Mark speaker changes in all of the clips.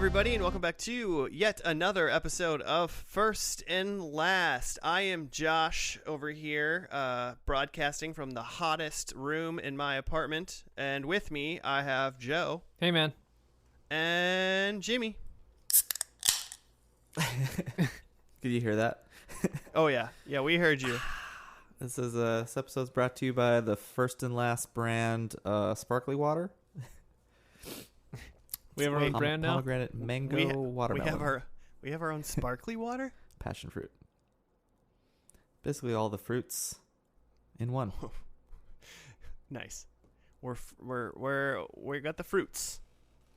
Speaker 1: everybody, and welcome back to yet another episode of First and Last. I am Josh over here, broadcasting from the hottest room in my apartment, and with me I have Joe.
Speaker 2: Hey, man.
Speaker 1: And Jimmy.
Speaker 3: Did you hear that?
Speaker 1: Oh, yeah. Yeah, we heard you.
Speaker 3: This episode's brought to you by the First and Last brand sparkly water.
Speaker 2: We have our own brand now?
Speaker 3: Pomegranate mango watermelon.
Speaker 1: We have our own sparkly water?
Speaker 3: Passion fruit. Basically all the fruits in one.
Speaker 1: Nice. We got the fruits.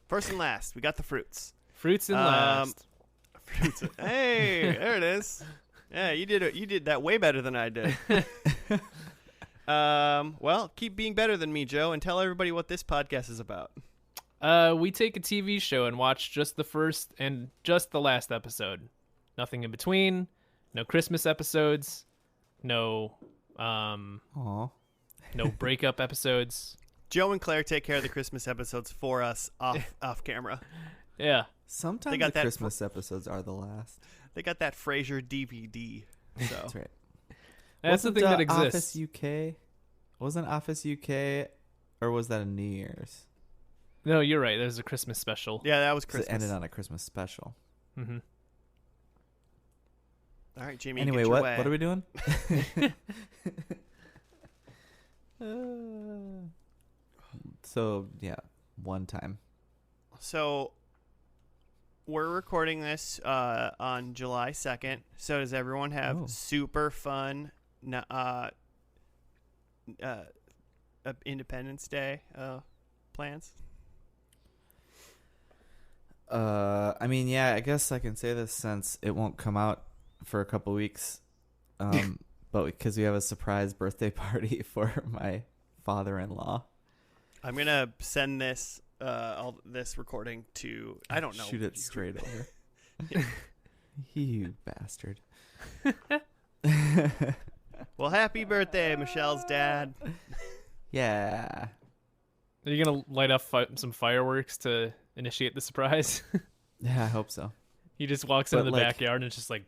Speaker 1: First and last, we got the fruits.
Speaker 2: Fruits and last.
Speaker 1: Fruits. Hey, there it is. Yeah, you did that way better than I did. Well, keep being better than me, Joe, and tell everybody what this podcast is about.
Speaker 2: We take a TV show and watch just the first and just the last episode. Nothing in between. No Christmas episodes. No no breakup episodes.
Speaker 1: Joe and Claire take care of the Christmas episodes for us off camera.
Speaker 2: Yeah.
Speaker 3: Sometimes the Christmas episodes are the last.
Speaker 1: They got that Frasier DVD. So.
Speaker 3: That's right.
Speaker 2: That's the thing that exists.
Speaker 3: Office UK? Wasn't Office UK, or was that a New Year's?
Speaker 2: No, you're right. There's a Christmas special.
Speaker 1: Yeah, that was Christmas.
Speaker 3: It ended on a Christmas special.
Speaker 2: Mm-hmm.
Speaker 1: All right, Jimmy.
Speaker 3: Anyway, what are we doing? So, yeah, one time.
Speaker 1: So, we're recording this on July 2nd. So, does everyone have super fun Independence Day plans?
Speaker 3: I mean, yeah, I guess I can say this since it won't come out for a couple weeks. But because we have a surprise birthday party for my father-in-law.
Speaker 1: I'm going to send this this recording to, I don't know.
Speaker 3: Shoot it straight over. You bastard.
Speaker 1: Well, happy birthday, Michelle's dad.
Speaker 3: Yeah.
Speaker 2: Are you going to light up some fireworks to initiate the surprise?
Speaker 3: Yeah, I hope so.
Speaker 2: He just walks into the backyard and it's just like...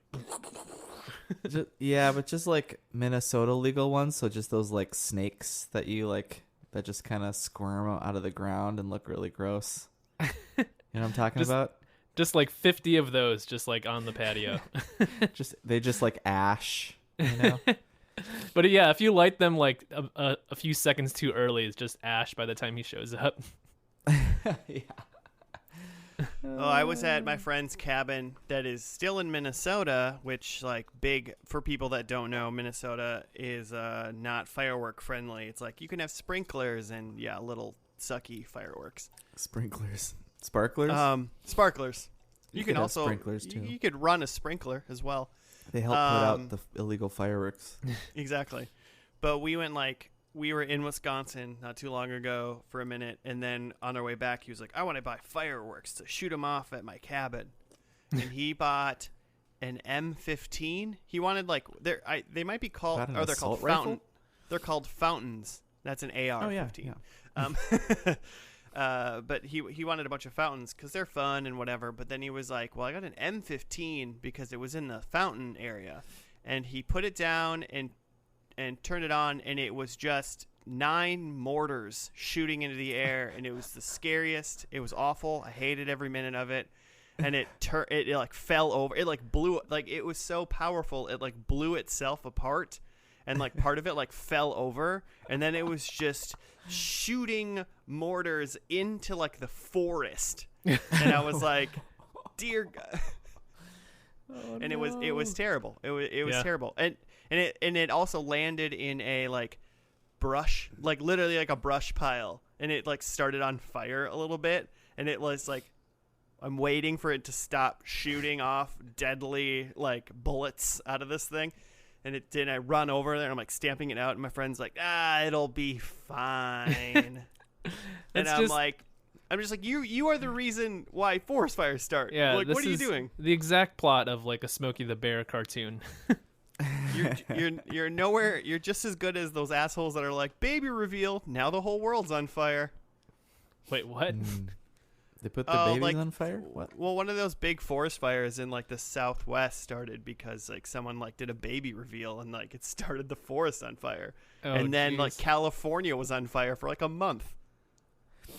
Speaker 3: Yeah, but just like Minnesota legal ones. So just those like snakes that you like, that just kind of squirm out of the ground and look really gross. You know what I'm talking about?
Speaker 2: Just like 50 of those just like on the patio.
Speaker 3: They just like ash, you know?
Speaker 2: But yeah, if you light them like a few seconds too early, it's just ash by the time he shows up.
Speaker 3: Yeah.
Speaker 1: Oh, I was at my friend's cabin that is still in Minnesota, which, like, big for people that don't know, Minnesota is not firework friendly. It's like you can have sprinklers and little sucky fireworks.
Speaker 3: Sprinklers, sparklers.
Speaker 1: Sparklers. You can also
Speaker 3: sprinklers too.
Speaker 1: You could run a sprinkler as well.
Speaker 3: They help put out the illegal fireworks.
Speaker 1: Exactly. But we were in Wisconsin not too long ago for a minute, and then on our way back, he was like, I want to buy fireworks to shoot them off at my cabin. And he bought an M15. He wanted, they might be called, or they're called fountain. They're called fountains. That's an AR-15.
Speaker 3: Yeah.
Speaker 1: But he wanted a bunch of fountains because they're fun and whatever. But then he was like, well, I got an M15 because it was in the fountain area. And he put it down and turned it on, and it was just 9 mortars shooting into the air, and it was the scariest. It was awful. I hated every minute of it. And it like fell over. It like blew, like it was so powerful. It like blew itself apart, and like part of it like fell over, and then it was just shooting mortars into like the forest. And I was like, dear God.
Speaker 3: Oh,
Speaker 1: and it was terrible. It was terrible. And it also landed in a like brush, like literally like a brush pile, and it like started on fire a little bit, and it was like, I'm waiting for it to stop shooting off deadly like bullets out of this thing, and it didn't. I run over there and I'm like stamping it out, and my friend's like, it'll be fine. And I'm just like, you are the reason why forest fires start.
Speaker 2: Yeah,
Speaker 1: like, what are you doing?
Speaker 2: The exact plot of like a Smokey the Bear cartoon.
Speaker 1: You're nowhere. You're just as good as those assholes that are like, baby reveal. Now the whole world's on fire.
Speaker 2: Wait, what?
Speaker 3: They put the babies
Speaker 1: like,
Speaker 3: on fire? What?
Speaker 1: Well, one of those big forest fires in like the Southwest started because like someone like did a baby reveal and like it started the forest on fire.
Speaker 2: Oh,
Speaker 1: And then
Speaker 2: geez.
Speaker 1: like California was on fire for like a month.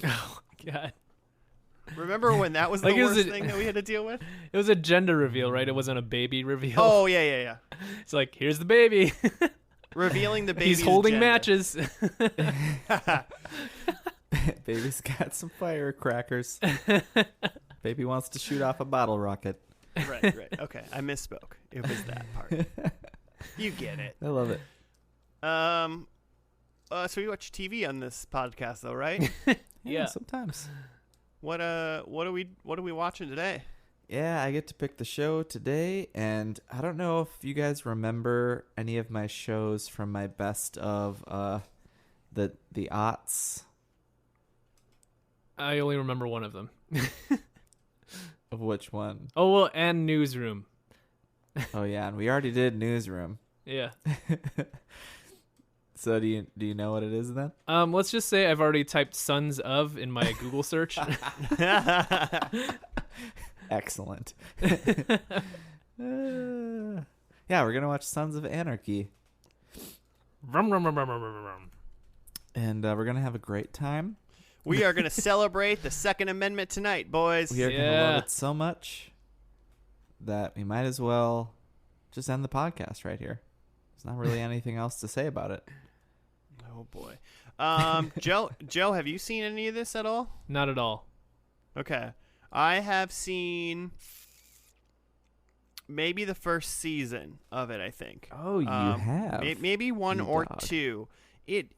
Speaker 2: Oh God.
Speaker 1: Remember when that was the
Speaker 2: Like, it was
Speaker 1: worst
Speaker 2: a-
Speaker 1: thing that we had to deal with?
Speaker 2: It was a gender reveal, right? It wasn't a baby reveal.
Speaker 1: Oh yeah.
Speaker 2: It's like, here's the baby.
Speaker 1: Revealing the baby's
Speaker 2: He's holding
Speaker 1: gender.
Speaker 2: matches.
Speaker 3: Baby's got some firecrackers. Baby wants to shoot off a bottle rocket.
Speaker 1: Right. Okay, I misspoke. It was that part. You get it.
Speaker 3: I love it.
Speaker 1: So we watch TV on this podcast, though, right?
Speaker 2: Yeah.
Speaker 3: Sometimes.
Speaker 1: What are we watching today?
Speaker 3: Yeah, I get to pick the show today, and I don't know if you guys remember any of my shows from my best of the aughts.
Speaker 2: I only remember one of them.
Speaker 3: Of which one?
Speaker 2: Oh, well, and Newsroom.
Speaker 3: Oh yeah, and we already did Newsroom.
Speaker 2: Yeah.
Speaker 3: So do you know what it is then?
Speaker 2: Let's just say I've already typed Sons of in my Google search.
Speaker 3: Excellent. Yeah, we're gonna watch Sons of Anarchy,
Speaker 2: Rum, rum, rum, rum, rum, rum, rum.
Speaker 3: and we're gonna have a great time.
Speaker 1: We are going to celebrate the Second Amendment tonight, boys.
Speaker 3: We are gonna
Speaker 2: Yeah.
Speaker 3: love it so much that we might as well just end the podcast right here. There's not really anything else to say about it.
Speaker 1: Oh boy. Joe, have you seen any of this at all?
Speaker 2: Not at all.
Speaker 1: Okay. I have seen maybe the first season of it, I think.
Speaker 3: Oh, you have?
Speaker 1: Maybe one
Speaker 3: you
Speaker 1: or
Speaker 3: dog.
Speaker 1: two. It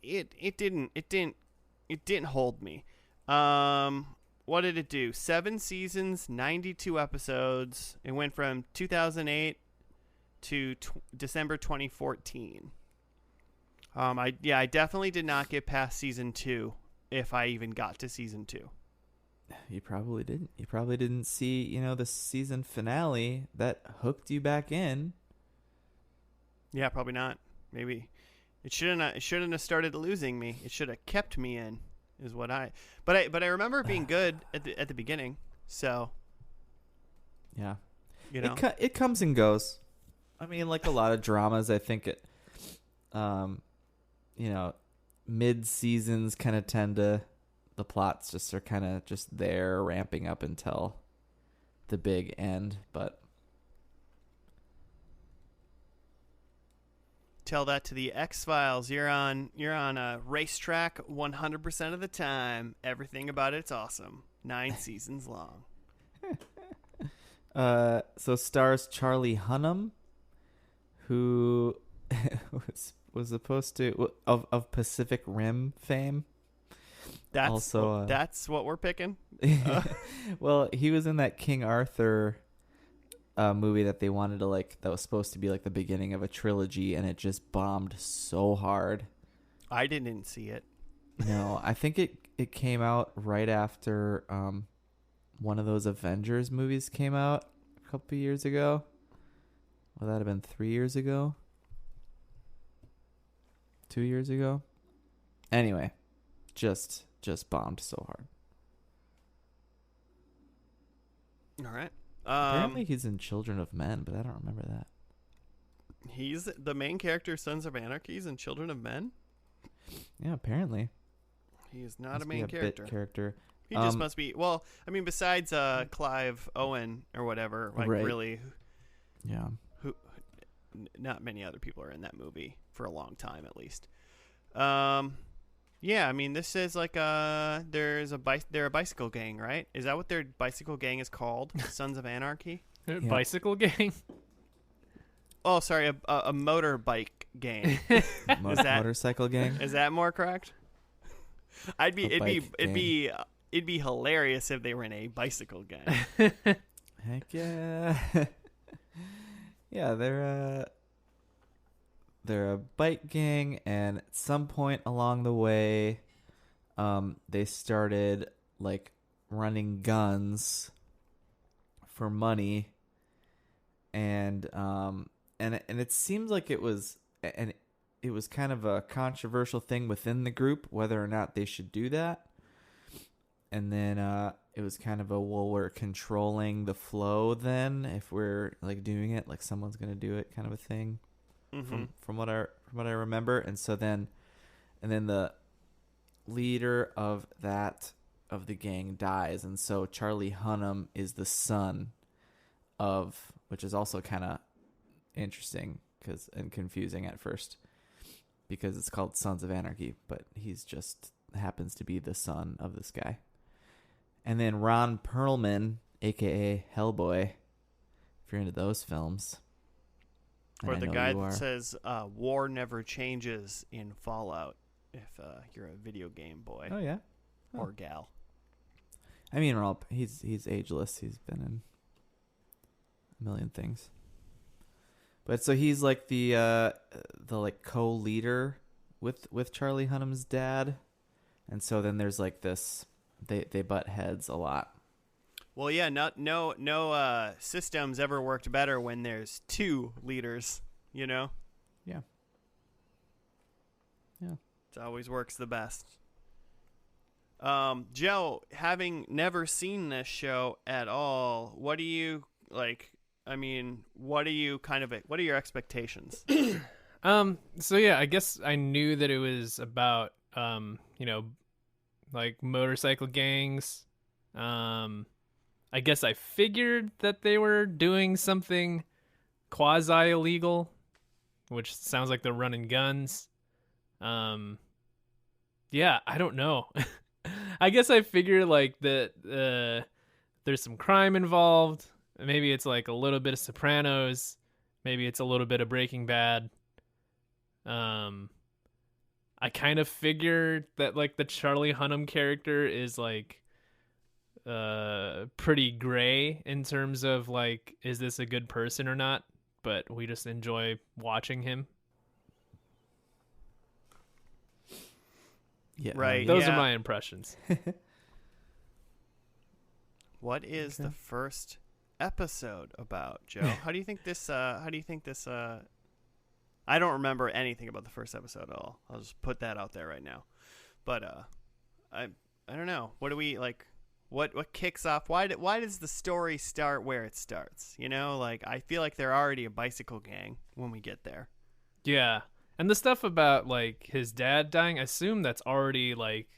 Speaker 1: didn't hold me. What did it do? 7 seasons, 92 episodes. It went from 2008 to December 2014. I definitely did not get past season 2 if I even got to season 2.
Speaker 3: You probably didn't. You probably didn't see, the season finale that hooked you back in.
Speaker 1: Yeah, probably not. Maybe it shouldn't have started losing me. It should have kept me in. Is what but I remember it being good at the beginning. So
Speaker 3: Yeah.
Speaker 1: it
Speaker 3: It comes and goes. I mean, like a lot of dramas, I think it, mid seasons kind of tend to, the plots just are kind of just there ramping up until the big end. But
Speaker 1: tell that to the X-Files. You're on a racetrack 100% of the time. Everything about it's awesome. 9 seasons long.
Speaker 3: so stars Charlie Hunnam, who was supposed to of Pacific Rim fame.
Speaker 1: That's what we're picking.
Speaker 3: Well, he was in that King Arthur movie that they wanted to that was supposed to be like the beginning of a trilogy, and it just bombed so hard.
Speaker 1: I didn't see it.
Speaker 3: No, I think it came out right after one of those Avengers movies came out a couple years ago. Well, that'd have been 3 years ago. 2 years ago. Anyway, just bombed so hard.
Speaker 1: All right.
Speaker 3: Apparently he's in Children of Men, but I don't remember that.
Speaker 1: He's the main character, Sons of Anarchy, and Children of Men.
Speaker 3: Yeah, apparently.
Speaker 1: He is not
Speaker 3: Must
Speaker 1: a
Speaker 3: be
Speaker 1: main
Speaker 3: bit
Speaker 1: character.
Speaker 3: character.
Speaker 1: He just must be. Well, I mean, besides Clive Owen or whatever, like
Speaker 3: Right.
Speaker 1: really,
Speaker 3: Yeah.
Speaker 1: not many other people are in that movie for a long time, at least. Yeah, I mean, this is like they're a bicycle gang, right? Is that what their bicycle gang is called? Sons of Anarchy?
Speaker 2: Bicycle gang?
Speaker 1: Oh, sorry, a motorbike gang.
Speaker 3: Motorcycle gang.
Speaker 1: Is that more correct? It'd be hilarious if they were in a bicycle gang.
Speaker 3: Heck yeah. Yeah, they're a bike gang, and at some point along the way, they started running guns for money, and it seems like it was kind of a controversial thing within the group whether or not they should do that. And then it was kind of a, well, we're controlling the flow then if we're like doing it, like someone's going to do it kind of a thing.
Speaker 1: Mm-hmm.
Speaker 3: From what I remember. And so then the leader of the gang dies, and so Charlie Hunnam is the son of, which is also kind of interesting and confusing at first because it's called Sons of Anarchy, but he's just happens to be the son of this guy. And then Ron Perlman, aka Hellboy, if you're into those films.
Speaker 1: Or the guy that says war never changes in Fallout if you're a video game boy.
Speaker 3: Oh, yeah?
Speaker 1: Or gal.
Speaker 3: I mean, he's ageless. He's been in a million things. But so he's like the like co-leader with Charlie Hunnam's dad. And so then there's like this, they butt heads a lot.
Speaker 1: Well, yeah, no systems ever worked better when there's two leaders, you know?
Speaker 3: Yeah. Yeah.
Speaker 1: It always works the best. Joe, having never seen this show at all, what do you like? I mean, what are your expectations?
Speaker 2: So yeah, I guess I knew that it was about like motorcycle gangs. I guess I figured that they were doing something quasi illegal, which sounds like they're running guns. Yeah, I don't know. I guess I figured like that there's some crime involved. Maybe it's like a little bit of Sopranos. Maybe it's a little bit of Breaking Bad. I kind of figured that like the Charlie Hunnam character is like pretty gray in terms of like, is this a good person or not? But we just enjoy watching him.
Speaker 3: Yeah,
Speaker 1: right.
Speaker 2: Those are my impressions.
Speaker 1: What is the first episode about, Joe? How do you think this I don't remember anything about the first episode at all. I'll just put that out there right now. But I don't know. What do we like? What kicks off? Why does the story start where it starts? You know, like I feel like they're already a bicycle gang when we get there.
Speaker 2: Yeah. And the stuff about like his dad dying, I assume that's already like,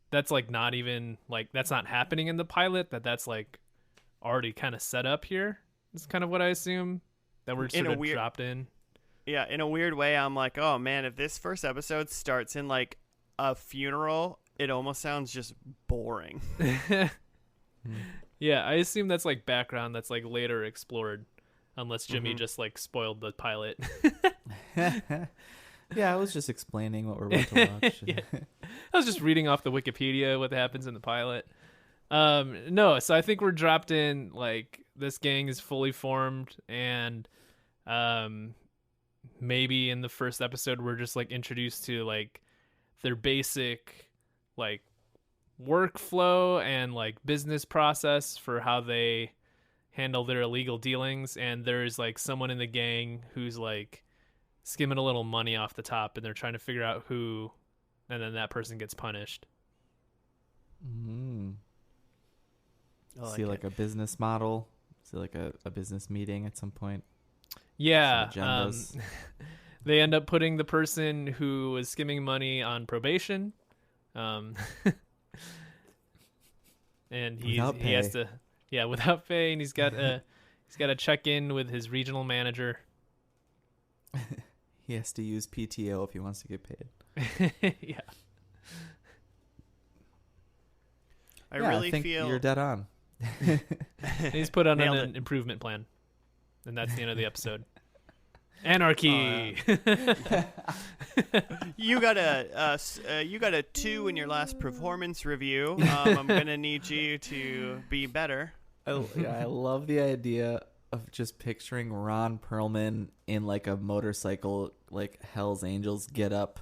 Speaker 2: that's like not even like, that's not happening in the pilot, that's like already kind of set up here. That's kind of what I assume, that we're sort of dropped in.
Speaker 1: Yeah, in a weird way, I'm like, oh man, if this first episode starts in like a funeral, it almost sounds just boring.
Speaker 2: Yeah, I assume that's like background that's like later explored, unless Jimmy just like spoiled the pilot.
Speaker 3: Yeah, I was just explaining what we're about to watch.
Speaker 2: Yeah. I was just reading off the Wikipedia what happens in the pilot. No, so I think we're dropped in, like, this gang is fully formed, and maybe in the first episode we're just like introduced to like their basic like workflow and like business process for how they handle their illegal dealings, and there's like someone in the gang who's like skimming a little money off the top, and they're trying to figure out who, and then that person gets punished.
Speaker 3: See like a business model, see like a business meeting at some point.
Speaker 2: Yeah. They end up putting the person who was skimming money on probation. And he has to, without pay, and he's got to check in with his regional manager.
Speaker 3: He has to use PTO if he wants to get paid.
Speaker 2: Yeah.
Speaker 1: I
Speaker 3: think
Speaker 1: feel
Speaker 3: you're dead on.
Speaker 2: He's put on an improvement plan, and that's the end of the episode. Anarchy.
Speaker 1: You got a 2 in your last performance review. I'm gonna need you to be better.
Speaker 3: I love the idea of just picturing Ron Perlman in like a motorcycle, like Hell's Angels get up,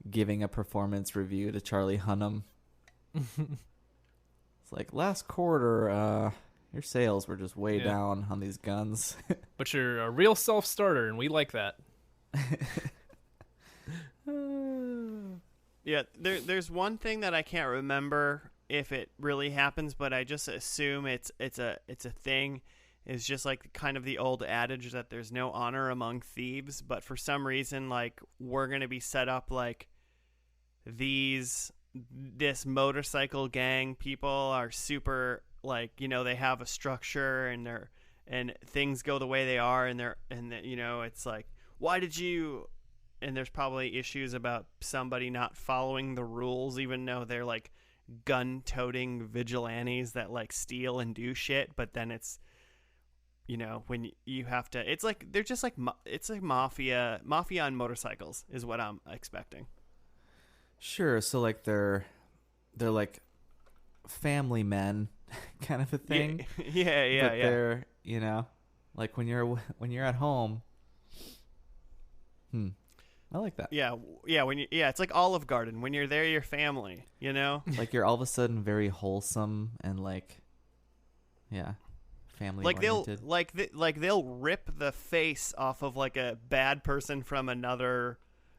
Speaker 3: giving a performance review to Charlie Hunnam. It's like, last quarter, your sales were just way down on these guns.
Speaker 2: But you're a real self-starter, and we like that.
Speaker 1: Yeah, there's one thing that I can't remember if it really happens, but I just assume it's a thing. It's just like kind of the old adage that there's no honor among thieves, but for some reason, like, we're gonna be set up like this motorcycle gang people are super, like, you know, they have a structure and things go the way they are, and you know, it's like, why did you? And there's probably issues about somebody not following the rules, even though they're like gun-toting vigilantes that like steal and do shit. But then it's, you know, when you have to, it's like they're just like it's like mafia on motorcycles is what I'm expecting.
Speaker 3: Sure. So like they're like family men, kind of a thing.
Speaker 1: Yeah.
Speaker 3: But they're, you know, like when you're at home. I like that.
Speaker 1: Yeah. It's like Olive Garden. When you're there, you're family. You know,
Speaker 3: like you're all of a sudden very wholesome and like, yeah, family.
Speaker 1: Like
Speaker 3: oriented.
Speaker 1: they'll rip the face off of like a bad person from another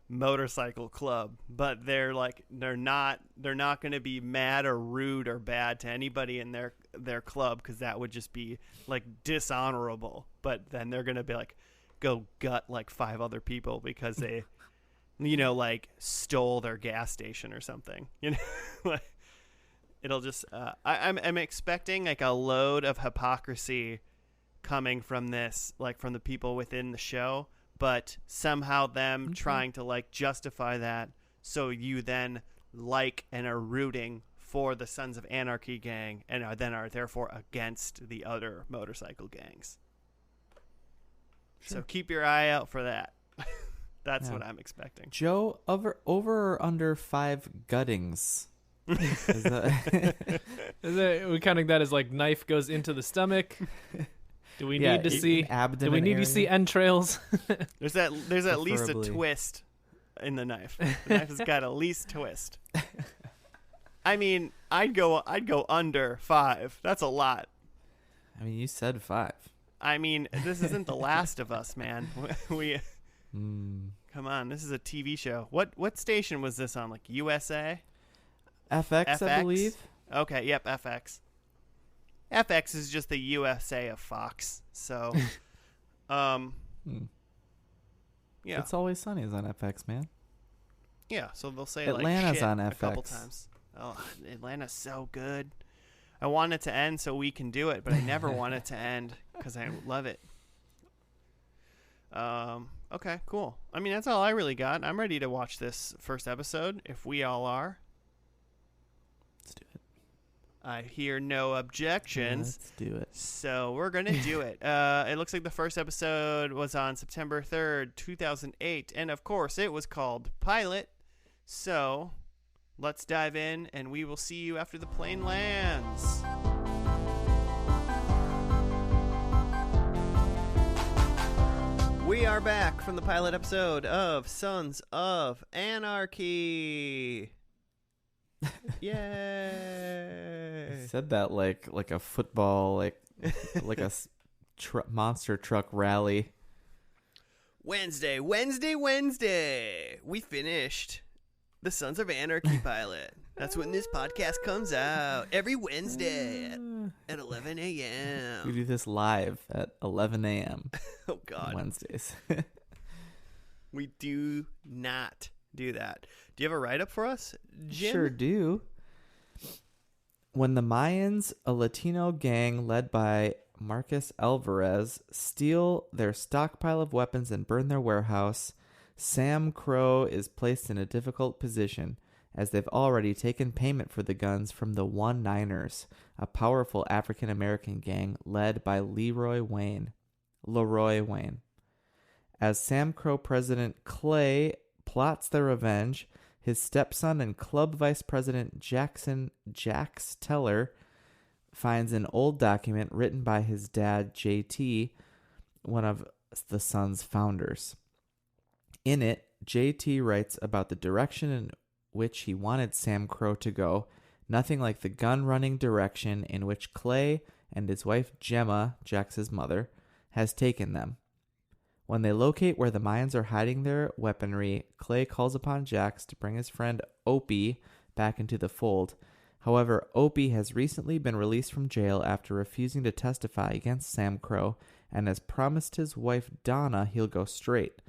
Speaker 1: motorcycle club, but they're not going to be mad or rude or bad to anybody in their club, because that would just be like dishonorable. But then they're going to be like, go gut like 5 other people because they, you know, like stole their gas station or something, you know. Like, it'll just I'm expecting like a load of hypocrisy coming from this, like from the people within the show, but somehow them trying to like justify that, so you then like and are rooting for the Sons of Anarchy gang and are therefore against the other motorcycle gangs.
Speaker 3: Sure.
Speaker 1: So keep your eye out for that. That's what I'm expecting.
Speaker 3: Joe, over or under 5 guttings? Is that...
Speaker 2: we counting that as like knife goes into the stomach? Do we need to see abdomen? Do we need to see entrails?
Speaker 1: There's at least a twist in the knife. The knife has got at least twist. I mean, I'd go under 5. That's a lot.
Speaker 3: I mean, you said 5.
Speaker 1: I mean, this isn't The Last of Us, man. Come on, this is a TV show. What station was this on? Like USA?
Speaker 3: FX, I believe.
Speaker 1: Okay, yep, FX. FX is just the USA of Fox. So, yeah.
Speaker 3: It's Always Sunny is on FX, man.
Speaker 1: Yeah, so they'll say
Speaker 3: Atlanta's
Speaker 1: like shit
Speaker 3: on FX
Speaker 1: a couple times. Oh, Atlanta's so good. I want it to end so we can do it, but I never want it to end because I love it. Okay, cool. I mean, that's all I really got. I'm ready to watch this first episode, if we all are.
Speaker 3: Let's do it.
Speaker 1: I hear no objections.
Speaker 3: Let's do it.
Speaker 1: So we're going to do it. It looks like the first episode was on September 3rd, 2008. And, of course, it was called Pilot. So let's dive in, and we will see you after the plane lands. We are back from the pilot episode of Sons of Anarchy. Yay!
Speaker 3: You said that like a football, like a monster truck rally.
Speaker 1: Wednesday. We finished the Sons of Anarchy pilot. That's when this podcast comes out. Every Wednesday at 11 a.m.
Speaker 3: We do this live at 11 a.m.
Speaker 1: Oh, God.
Speaker 3: Wednesdays.
Speaker 1: We do not do that. Do you have a write-up for us, Jim?
Speaker 3: Sure do. When the Mayans, a Latino gang led by Marcus Alvarez, steal their stockpile of weapons and burn their warehouse, SAMCRO is placed in a difficult position, as they've already taken payment for the guns from the One-Niners, a powerful African-American gang led by Leroy Wayne. As SAMCRO President Clay plots their revenge, his stepson and club vice president Jax Teller finds an old document written by his dad, JT, one of the Sun's founders. In it, JT writes about the direction in which he wanted SAMCRO to go, nothing like the gun-running direction in which Clay and his wife Gemma, Jax's mother, has taken them. When they locate where the Mayans are hiding their weaponry, Clay calls upon Jax to bring his friend Opie back into the fold, However, Opie has recently been released from jail after refusing to testify against SAMCRO and has promised his wife Donna he'll go straight.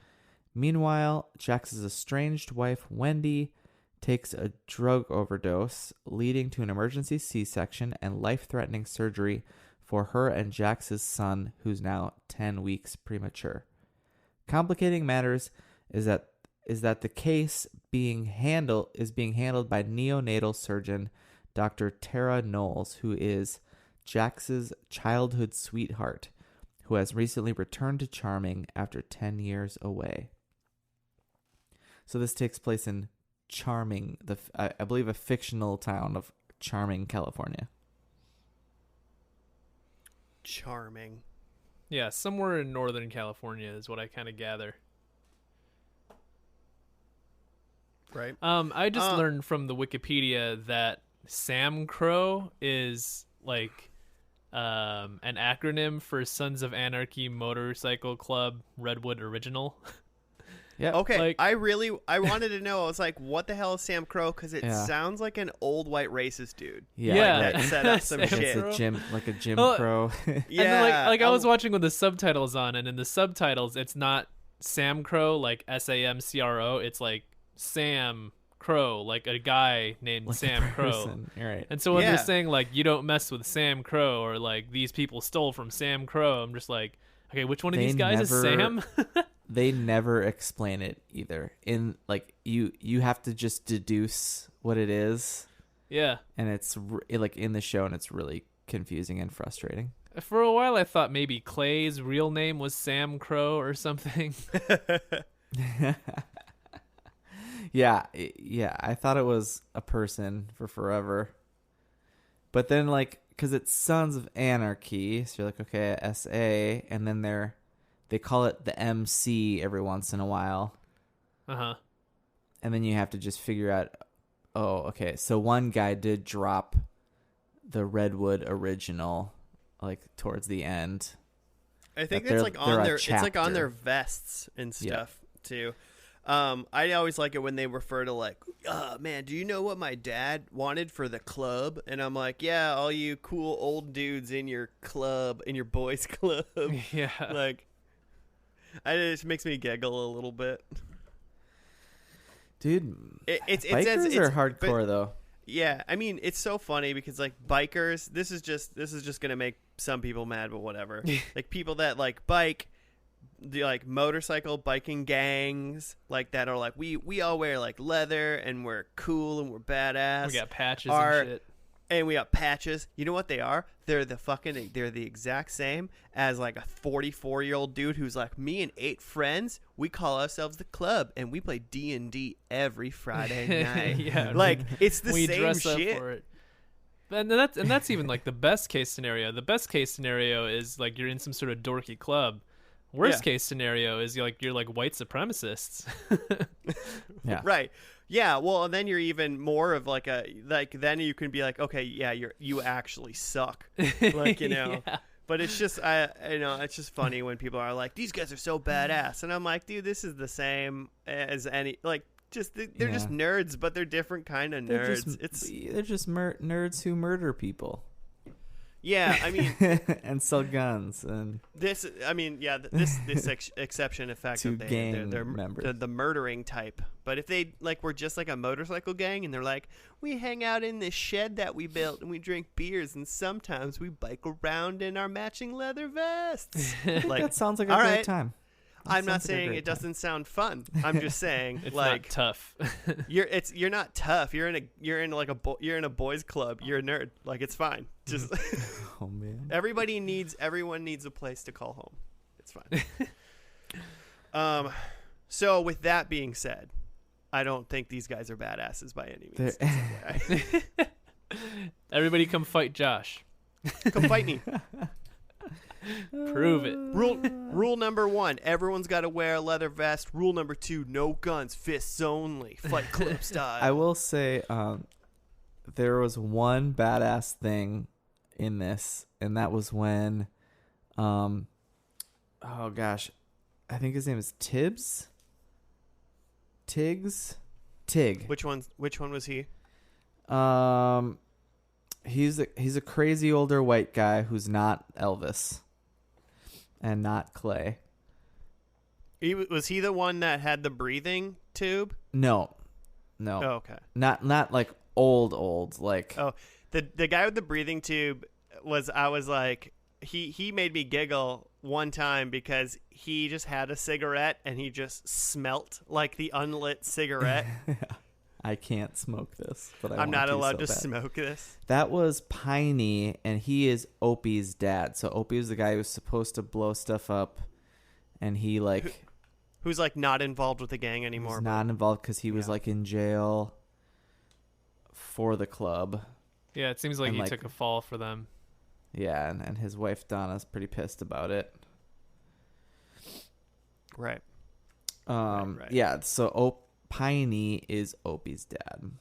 Speaker 3: Meanwhile, Jax's estranged wife Wendy takes a drug overdose, leading to an emergency C-section and life-threatening surgery for her and Jax's son, who's now 10 weeks premature. Complicating matters is that the case is being handled by neonatal surgeon Dr. Tara Knowles, who is Jax's childhood sweetheart, who has recently returned to Charming after 10 years away. So this takes place in Charming, I believe a fictional town of Charming, California.
Speaker 1: Charming.
Speaker 2: Yeah, somewhere in Northern California is what I kind of gather.
Speaker 1: Right.
Speaker 2: I just learned from the Wikipedia that SAMCRO is like an acronym for Sons of Anarchy Motorcycle Club Redwood Original.
Speaker 3: Yeah.
Speaker 1: Okay. I wanted to know. I was like, what the hell is Sam Crow? Because it sounds like an old white racist dude.
Speaker 3: Yeah.
Speaker 1: That set up some shit.
Speaker 3: It's a Jim
Speaker 2: Well,
Speaker 3: Crow.
Speaker 1: Yeah.
Speaker 2: And like I was watching with the subtitles on, and in the subtitles, it's not SAMCRO, like SAMCRO. It's like Sam Crow, like a guy named
Speaker 3: like
Speaker 2: Sam Crow.
Speaker 3: Right.
Speaker 2: And so when they're saying like you don't mess with Sam Crow, or like these people stole from Sam Crow, I'm just like, okay, which one of these guys is Sam?
Speaker 3: They never explain it either. In like you have to just deduce what it is.
Speaker 2: Yeah.
Speaker 3: And it's like in the show, and it's really confusing and frustrating.
Speaker 2: For a while, I thought maybe Clay's real name was Sam Crow or something.
Speaker 3: Yeah, I thought it was a person for forever. But then, like, because it's Sons of Anarchy, so you're like, okay, SA, and then they call it the MC every once in a while.
Speaker 2: Uh-huh.
Speaker 3: And then you have to just figure out, oh, okay, so one guy did drop the Redwood original, like, towards the end.
Speaker 1: I think it's like on their, it's like on their vests and stuff too. I always like it when they refer to like, oh man, do you know what my dad wanted for the club? And I'm like, yeah, all you cool old dudes in your club, in your boys club.
Speaker 2: Yeah.
Speaker 1: Like, it just makes me giggle a little bit.
Speaker 3: Dude,
Speaker 1: bikers
Speaker 3: are hardcore though.
Speaker 1: Yeah, I mean, it's so funny because like bikers, this is just gonna make some people mad, but whatever. Like people that like bike, the like motorcycle biking gangs like that are like we all wear like leather and we're cool and we're badass.
Speaker 2: We got patches and shit.
Speaker 1: And we got patches. You know what they are? They're the exact same as like a 44-year-old dude who's like, me and 8 friends, we call ourselves the club and we play D&D every Friday night.
Speaker 2: Yeah,
Speaker 1: like it's the
Speaker 2: we
Speaker 1: same
Speaker 2: dress
Speaker 1: shit.
Speaker 2: up for it. And that's even like the best case scenario. The best case scenario is like you're in some sort of dorky club. Worst case scenario is you're like white supremacists.
Speaker 3: Yeah.
Speaker 1: Right. Yeah, well, and then you're even more of like then you can be like, okay, yeah, you actually suck. Like, you know.
Speaker 2: Yeah.
Speaker 1: But it's just it's just funny when people are like, these guys are so badass. And I'm like, dude, this is the same as any like just they're just nerds, but they're different kind of nerds.
Speaker 3: They're just nerds who murder people.
Speaker 1: Yeah, I mean,
Speaker 3: and sell guns and
Speaker 1: this exception effect
Speaker 3: to
Speaker 1: of
Speaker 3: gang
Speaker 1: they're
Speaker 3: members.
Speaker 1: the murdering type. But if they like were just like a motorcycle gang and they're like, we hang out in this shed that we built and we drink beers and sometimes we bike around in our matching leather vests. Like
Speaker 3: that sounds like a great time.
Speaker 1: I'm not saying it doesn't sound fun. I'm just saying
Speaker 2: it's
Speaker 1: like
Speaker 2: not tough.
Speaker 1: you're not tough. You're in a boys club. You're a nerd. Like it's fine. Just
Speaker 3: oh man.
Speaker 1: everyone needs a place to call home. It's fine. So with that being said, I don't think these guys are badasses by any means.
Speaker 2: Everybody come fight Josh.
Speaker 1: Come fight me.
Speaker 2: Prove it.
Speaker 1: Rule number 1, everyone's got to wear a leather vest. Rule number 2, no guns, fists only, Fight Club style.
Speaker 3: I will say there was one badass thing in this, and that was when oh gosh, I think his name is Tiggs.
Speaker 1: Which one was he?
Speaker 3: He's a crazy older white guy who's not Elvis and not Clay.
Speaker 1: Was he the one that had the breathing tube?
Speaker 3: No.
Speaker 1: Oh, okay.
Speaker 3: Not like old like.
Speaker 1: Oh, the guy with the breathing tube I was like, he made me giggle one time because he just had a cigarette and he just smelt like the unlit cigarette.
Speaker 3: I can't smoke this, but
Speaker 1: I'm not allowed to smoke this.
Speaker 3: That was Piney, and he is Opie's dad. So Opie was the guy who's supposed to blow stuff up, and he like
Speaker 1: who's like not involved with the gang anymore.
Speaker 3: He's not involved because he was like in jail for the club.
Speaker 2: Yeah, it seems like he took a fall for them.
Speaker 3: Yeah, and his wife Donna's pretty pissed about it.
Speaker 1: Right.
Speaker 3: Right. Yeah, so Piney is Opie's dad.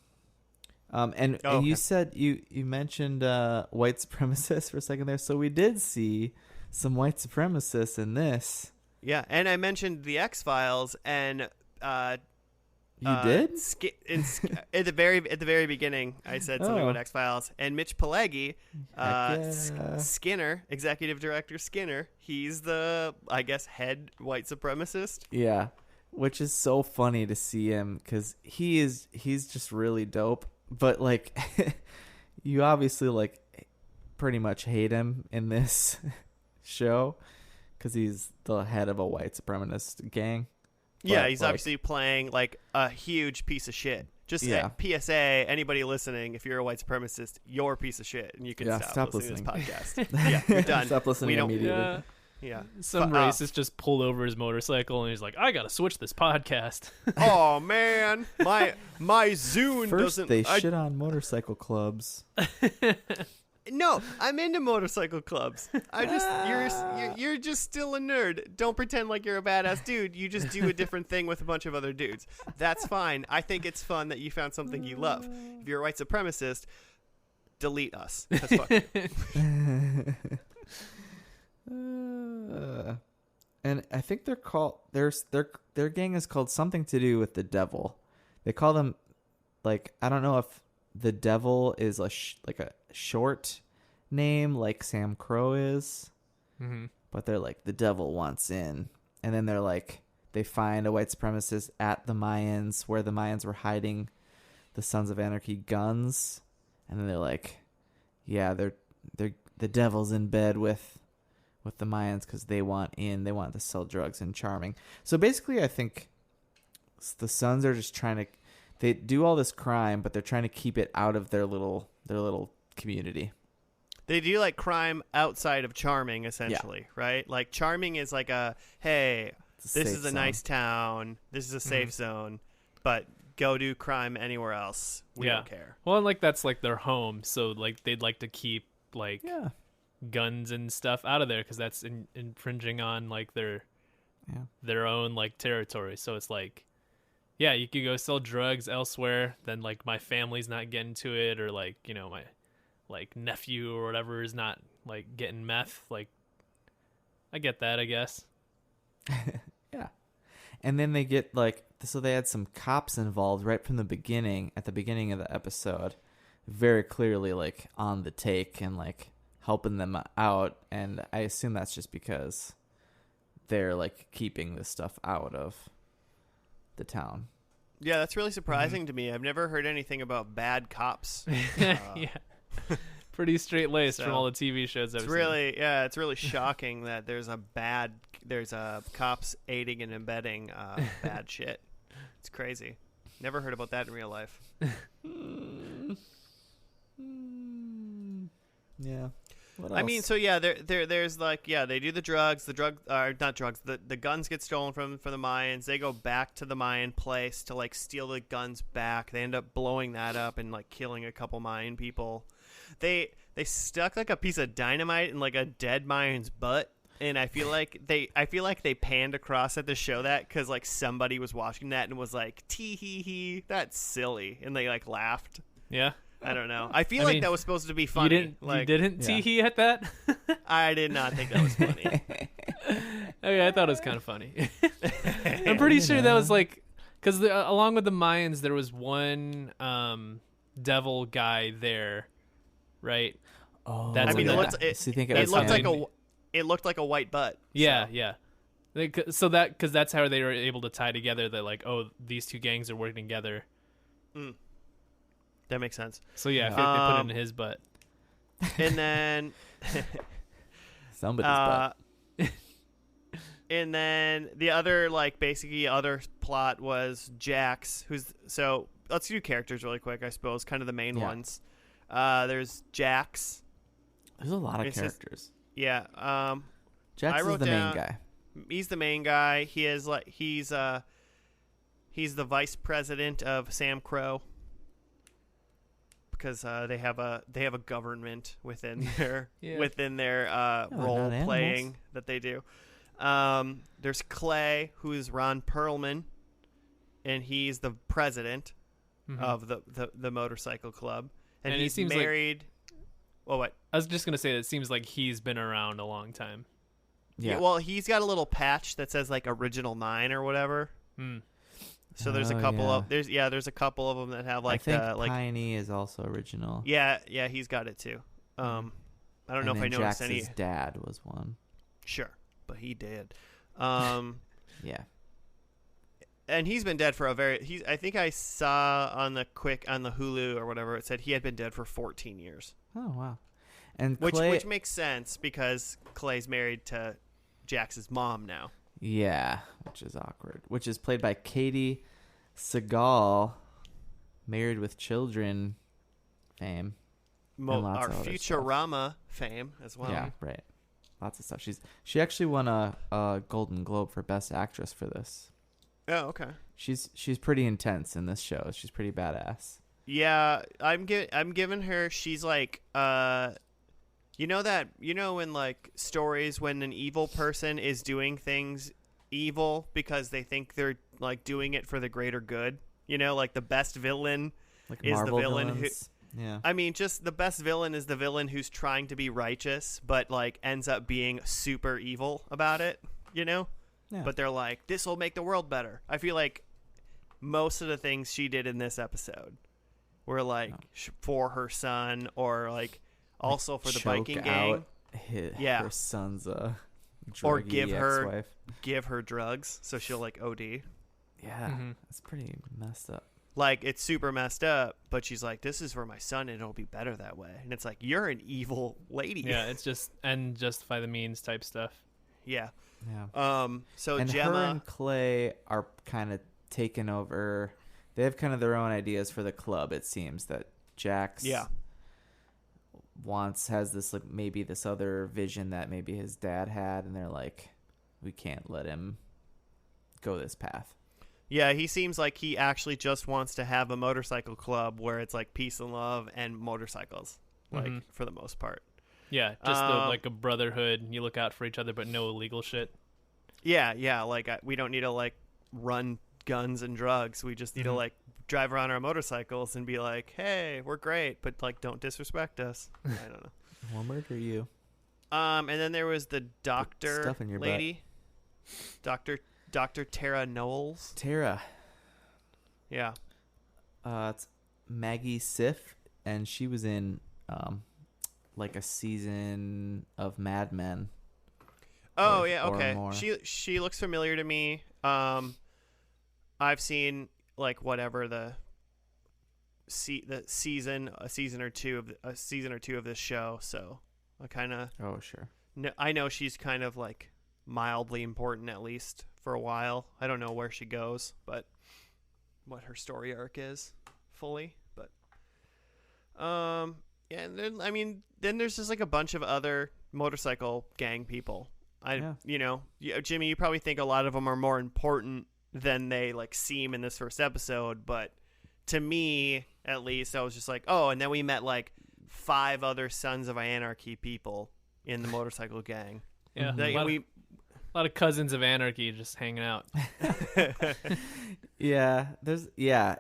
Speaker 3: And you said you mentioned white supremacists for a second there. So we did see some white supremacists in this.
Speaker 1: Yeah, and I mentioned the X-Files, and
Speaker 3: you did
Speaker 1: at the very beginning. I said something about X-Files, and Mitch Pileggi, Skinner, executive director Skinner. He's the, I guess, head white supremacist.
Speaker 3: Yeah, which is so funny to see him because he's just really dope. But like, you obviously like pretty much hate him in this show because he's the head of a white supremacist gang.
Speaker 1: Yeah, he's obviously playing like a huge piece of shit. Just PSA, anybody listening, if you're a white supremacist, you're a piece of shit, and you can stop listening to this podcast. Yeah, you're done.
Speaker 3: Stop listening immediately.
Speaker 1: Yeah.
Speaker 2: Some racist just pulled over his motorcycle, and he's like, I got to switch this podcast.
Speaker 1: Oh, man. My Zune
Speaker 3: First
Speaker 1: doesn't...
Speaker 3: they shit on motorcycle clubs.
Speaker 1: No, I'm into motorcycle clubs. You're just still a nerd. Don't pretend like you're a badass dude. You just do a different thing with a bunch of other dudes. That's fine. I think it's fun that you found something you love. If you're a white supremacist, delete us. That's fucking...
Speaker 3: And I think they're called their gang is called something to do with the devil. They call them like, I don't know if the devil is like a short name like SAMCRO is, but they're like the devil wants in, and then they're like they find a white supremacist at the Mayans where the Mayans were hiding the Sons of Anarchy guns, and then they're like, yeah, they're the devil's in bed with the Mayans because they want to sell drugs in Charming. So basically, I think the Sons are just they do all this crime, but they're trying to keep it out of their little community.
Speaker 1: They do like crime outside of Charming, essentially, right? Like Charming is like hey, this is a nice town, this is a safe zone, but go do crime anywhere else. We don't care.
Speaker 2: Well, and like that's like their home, so like they'd like to keep like guns and stuff out of there because that's infringing on like their own like territory. So it's like, yeah, you could go sell drugs elsewhere, then like my family's not getting to it, or like, you know, my like nephew or whatever is not like getting meth. Like, I get that, I guess.
Speaker 3: Yeah. And then they get like, so they had some cops involved right from the beginning, at the beginning of the episode, very clearly like on the take and like helping them out. And I assume that's just because they're like keeping this stuff out of the town.
Speaker 1: Yeah, that's really surprising to me. I've never heard anything about bad cops.
Speaker 2: Yeah. Pretty straight laced from all the TV shows I've seen.
Speaker 1: It's really shocking that there's a cops aiding and abetting bad shit. It's crazy. Never heard about that in real life.
Speaker 3: Yeah. What else?
Speaker 1: I mean, so yeah, there's like, yeah, they do the drugs. The guns get stolen from the Mayans. They go back to the Mayan place to like steal the guns back. They end up blowing that up and like killing a couple Mayan people. They stuck like a piece of dynamite in like a dead Mayan's butt, and I feel like they panned across it to show that because like somebody was watching that and was like, tee hee hee, that's silly, and they like laughed.
Speaker 2: Yeah.
Speaker 1: I don't know. I mean, that was supposed to be funny.
Speaker 2: You didn't tee-hee at that?
Speaker 1: I did not think that was funny.
Speaker 2: Okay, I thought it was kind of funny. I'm pretty sure that was like, because along with the Mayans, there was one devil guy there right?
Speaker 3: Oh,
Speaker 2: That's
Speaker 1: I mean,
Speaker 2: in
Speaker 1: it
Speaker 2: the-
Speaker 1: looked
Speaker 3: So you think it
Speaker 1: it
Speaker 3: was
Speaker 1: looked like
Speaker 3: him?
Speaker 1: it looked like a white butt.
Speaker 2: Yeah,
Speaker 1: so.
Speaker 2: yeah. So that because that's how they were able to tie together that like, oh, these two gangs are working together.
Speaker 1: That makes sense.
Speaker 2: So yeah, I feel like they put it in
Speaker 1: Um,
Speaker 2: his butt.
Speaker 1: And then
Speaker 3: Somebody's butt.
Speaker 1: and then the other basically other plot was Jax, so let's do characters really quick, I suppose, kind of the main
Speaker 3: Yeah.
Speaker 1: ones. There's Jax.
Speaker 3: There's a lot of
Speaker 1: it's just-
Speaker 3: characters.
Speaker 1: Yeah.
Speaker 3: Jax
Speaker 1: I
Speaker 3: is
Speaker 1: wrote
Speaker 3: the
Speaker 1: down-
Speaker 3: main guy.
Speaker 1: He's the main guy. He's the vice president of SAMCRO because they have a government within their
Speaker 2: Yeah.
Speaker 1: role
Speaker 3: not
Speaker 1: playing
Speaker 3: animals.
Speaker 1: that they do. There's Clay, who is Ron Perlman, and he's the president
Speaker 2: Mhm.
Speaker 1: of the motorcycle club, and
Speaker 2: And it
Speaker 1: he's
Speaker 2: seems like-
Speaker 1: married. Well, what?
Speaker 2: I was just gonna say that it seems like he's been around a long time.
Speaker 3: Yeah.
Speaker 1: Well, he's got a little patch that says original 9 or whatever.
Speaker 2: Hmm.
Speaker 1: So there's a
Speaker 3: Oh,
Speaker 1: couple
Speaker 3: yeah.
Speaker 1: of there's a couple of them that have
Speaker 3: I think
Speaker 1: the
Speaker 3: Piney is also original.
Speaker 1: yeah, he's got it too. I don't know if I noticed
Speaker 3: Jax's
Speaker 1: any.
Speaker 3: dad was one.
Speaker 1: Sure, but he did.
Speaker 3: Yeah.
Speaker 1: And he's been dead for I think I saw on the Hulu or whatever, it said he had been dead for 14 years.
Speaker 3: Oh wow. And
Speaker 1: Which
Speaker 3: Clay,
Speaker 1: which makes sense because Clay's married to Jax's mom now.
Speaker 3: yeah, which is awkward. Which is played by Katie Seagal, Married with Children fame. And lots
Speaker 1: Our
Speaker 3: of other
Speaker 1: Futurama fame as well.
Speaker 3: Yeah, right. Lots of stuff. She actually won a Golden Globe for Best Actress for this.
Speaker 1: Oh, okay.
Speaker 3: She's pretty intense in this show. She's pretty badass.
Speaker 1: Yeah, I'm giving her. She's like, you know in stories when an evil person is doing things evil because they think they're doing it for the greater good. You know, like the best villain
Speaker 3: Like
Speaker 1: is
Speaker 3: Marvel
Speaker 1: the villain
Speaker 3: villains. Yeah.
Speaker 1: I mean, just the best villain is the villain who's trying to be righteous, but ends up being super evil about it. You know,
Speaker 3: Yeah.
Speaker 1: but they're like, this will make the world better. I feel like most of the things she did in this episode were for her son or also for the
Speaker 3: Choke
Speaker 1: biking gang.
Speaker 3: out
Speaker 1: Yeah.
Speaker 3: her son's druggy
Speaker 1: Or give her-
Speaker 3: ex-wife.
Speaker 1: Give her drugs so she'll OD.
Speaker 3: Yeah,
Speaker 2: Mhm.
Speaker 3: that's pretty messed up.
Speaker 1: It's super messed up, but she's like, this is for my son and it'll be better that way. And it's like, you're an evil lady.
Speaker 2: Yeah, it's just and justify the means type stuff.
Speaker 1: Yeah.
Speaker 3: Yeah.
Speaker 1: So
Speaker 3: And
Speaker 1: Gemma.
Speaker 3: her and Clay are kind of taking over. They have kind of their own ideas for the club. It seems that Jax
Speaker 1: Yeah.
Speaker 3: has this maybe this other vision that maybe his dad had, and they're like, we can't let him go this path.
Speaker 1: Yeah, he seems like he actually just wants to have a motorcycle club where it's peace and love and motorcycles,
Speaker 2: Mhm.
Speaker 1: for the most part.
Speaker 2: Yeah, just a brotherhood. You look out for each other, but no illegal shit.
Speaker 1: Yeah, we don't need to run guns and drugs. We just need to drive around our motorcycles and be like, hey, we're great, but don't disrespect us. I don't know.
Speaker 3: We'll murder you.
Speaker 1: And then there was the doctor
Speaker 3: stuff in your
Speaker 1: lady, Dr. Tara Knowles.
Speaker 3: Tara.
Speaker 1: Yeah.
Speaker 3: It's Maggie Siff, and she was in a season of Mad Men.
Speaker 1: Oh
Speaker 3: Or-
Speaker 1: yeah,
Speaker 3: or
Speaker 1: okay.
Speaker 3: more.
Speaker 1: She looks familiar to me. I've seen whatever a season or two of this show, so I kind of
Speaker 3: Oh, sure.
Speaker 1: I know she's kind of mildly important at least for a while. I don't know where she goes, but what her story arc is fully, but yeah, and then there's just a bunch of other motorcycle gang people. Jimmy, you probably think a lot of them are more important than they seem in this first episode, but to me at least I was just oh, and then we met 5 other Sons of Anarchy people in the motorcycle gang.
Speaker 2: Yeah,
Speaker 1: They-
Speaker 2: a lot of cousins of Anarchy just hanging out.
Speaker 3: Yeah,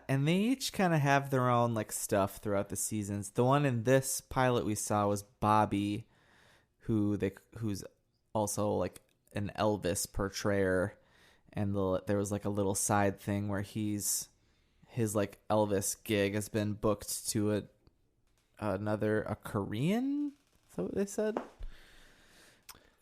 Speaker 3: and they each kind of have their own stuff throughout the seasons. The one in this pilot we saw was Bobby, who's also an Elvis portrayer, and there was a little side thing where his Elvis gig has been booked to a Korean. Is that what they said?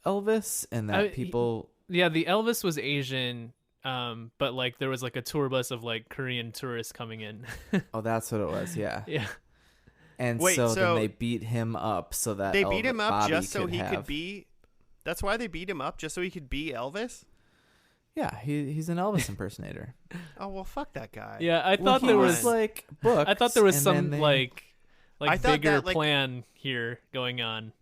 Speaker 3: Elvis, and that people.
Speaker 2: Yeah, the Elvis was Asian, but like there was like a tour bus of like Korean tourists coming in.
Speaker 3: Oh, that's what it was. Yeah.
Speaker 2: Yeah.
Speaker 3: And
Speaker 1: Wait,
Speaker 3: so
Speaker 1: so
Speaker 3: then they beat him up so that
Speaker 1: they beat him up
Speaker 3: Bobby
Speaker 1: just so he
Speaker 3: have...
Speaker 1: could be. That's why they beat him up, just so he could be Elvis.
Speaker 3: Yeah, he's an Elvis impersonator.
Speaker 1: Oh well, fuck that guy.
Speaker 2: Yeah, I
Speaker 3: Well,
Speaker 2: thought there was
Speaker 3: like books.
Speaker 2: I thought there was
Speaker 3: and
Speaker 2: some
Speaker 3: then they-
Speaker 2: like
Speaker 1: I thought
Speaker 2: bigger
Speaker 1: that, like-
Speaker 2: plan here going on.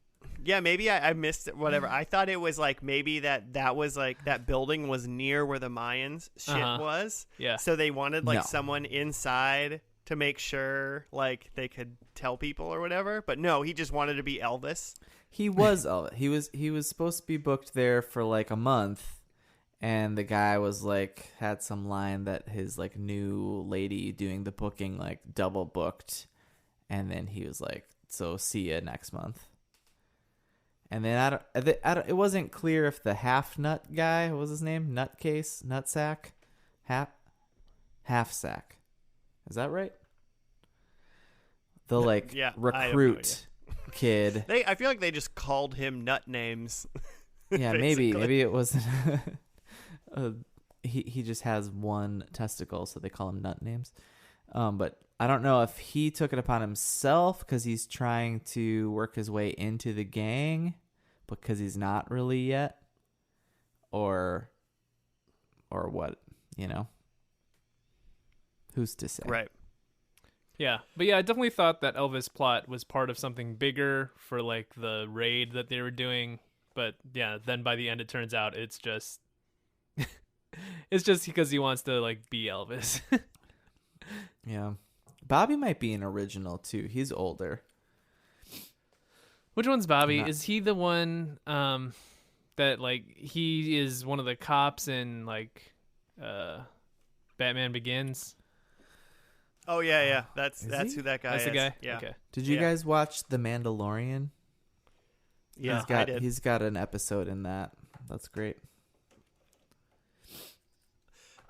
Speaker 1: Yeah, maybe I missed it, whatever. I thought it was like maybe that was like that building was near where the Mayans shit was.
Speaker 2: Yeah.
Speaker 1: So they wanted like
Speaker 3: No.
Speaker 1: someone inside to make sure like they could tell people or whatever. But no, he just wanted to be Elvis.
Speaker 3: He was Elvis. He was supposed to be booked there for like a month, and the guy was like had some line that his like new lady doing the booking like double booked, and then he was like, "So see ya next month." And then I don't, it wasn't clear if the half nut guy, what was his name? Nutcase, nutsack, half sack. Is that right? The like
Speaker 1: Yeah, I have no
Speaker 3: recruit kid.
Speaker 1: I feel like they just called him nut names.
Speaker 3: Yeah,
Speaker 1: basically.
Speaker 3: maybe it wasn't. He just has one testicle, so they call him nut names. But I don't know if he took it upon himself because he's trying to work his way into the gang, because he's not really yet, or what, you know? Who's to say?
Speaker 1: Right.
Speaker 2: Yeah, but yeah, I definitely thought that Elvis plot was part of something bigger for like the raid that they were doing. But yeah, then by the end it turns out it's just it's just because he wants to like be Elvis.
Speaker 3: Yeah. Bobby might be an original too. He's older.
Speaker 2: Which one's Bobby?
Speaker 3: Not-
Speaker 2: Is he the one that like he is one of the cops in like Batman Begins?
Speaker 1: Oh yeah. That's
Speaker 3: Is he?
Speaker 1: who that guy
Speaker 2: That's
Speaker 1: is.
Speaker 2: the guy?
Speaker 1: Yeah.
Speaker 2: Okay.
Speaker 3: Did you
Speaker 1: Yeah.
Speaker 3: guys watch The Mandalorian?
Speaker 1: Yeah,
Speaker 3: I
Speaker 1: did.
Speaker 3: He's got an episode in that. That's great.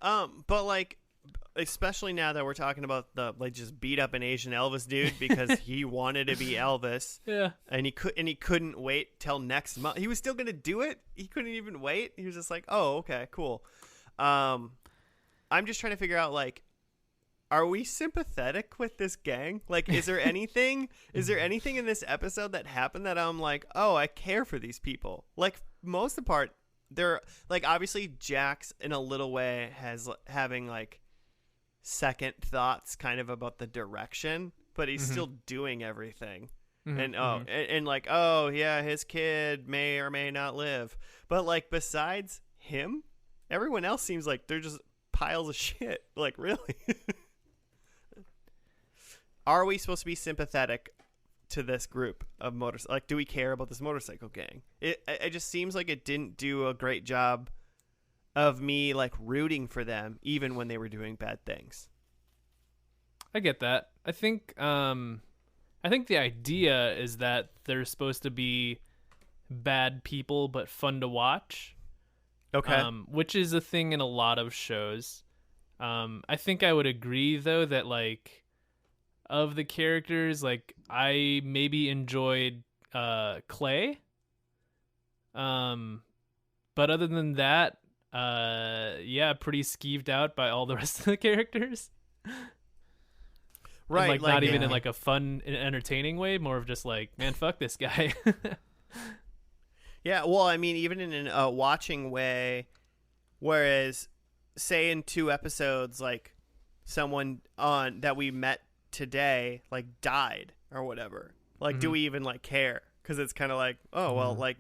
Speaker 1: But like, especially now that we're talking about the like just beat up an Asian Elvis dude because he wanted to be Elvis
Speaker 2: Yeah.
Speaker 1: and he couldn't wait till next month. He was still gonna do it. He couldn't even wait. He was just like, oh, okay, cool. I'm just trying to figure out like, are we sympathetic with this gang? Like, is there anything in this episode that happened that I'm like, oh, I care for these people? Like, most of the part, they're like, obviously Jax in a little way has having like second thoughts kind of about the direction, but he's still doing everything. And and like, oh yeah, his kid may or may not live. But like, besides him, everyone else seems like they're just piles of shit. Like, really? Are we supposed to be sympathetic to this group of motorcycle? Like, do we care about this motorcycle gang? It just seems like it didn't do a great job of me like rooting for them, even when they were doing bad things.
Speaker 2: I get that. I think the idea is that they're supposed to be bad people but fun to watch.
Speaker 1: Okay.
Speaker 2: Which is a thing in a lot of shows. I think I would agree though that like of the characters, like I maybe enjoyed Clay. But other than that, yeah, pretty skeeved out by all the rest of the characters.
Speaker 1: Right.
Speaker 2: And, like not even
Speaker 1: yeah.
Speaker 2: in like a fun and entertaining way, more of just like, man, fuck this guy.
Speaker 1: Yeah, well, I mean, even in a watching way, whereas, say in 2 episodes, like, someone on that we met today, like, died or whatever. Like, do we even, like, care? Because it's kind of like, oh, well, like,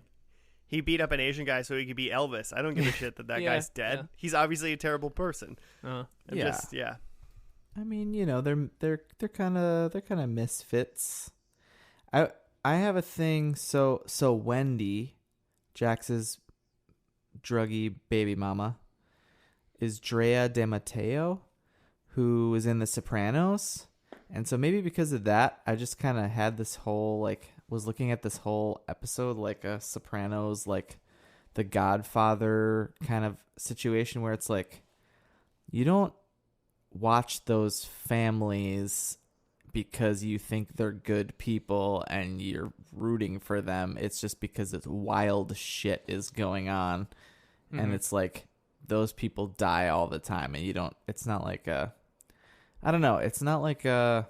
Speaker 1: he beat up an Asian guy so he could be Elvis. I don't give a shit that
Speaker 2: Yeah,
Speaker 1: guy's dead.
Speaker 2: yeah.
Speaker 1: He's obviously a terrible person. I'm
Speaker 3: Yeah.
Speaker 1: just, yeah.
Speaker 3: I mean, you know, they're kind of misfits. I have a thing. So Wendy, Jax's druggy baby mama, is Drea De Matteo, who was in The Sopranos, and so maybe because of that, I just kind of had this whole like was looking at this whole episode like a Sopranos, like The Godfather kind of situation where it's like you don't watch those families because you think they're good people and you're rooting for them. It's just because it's wild shit is going on. And it's like those people die all the time, and you don't. It's not like a. I don't know. It's not like a.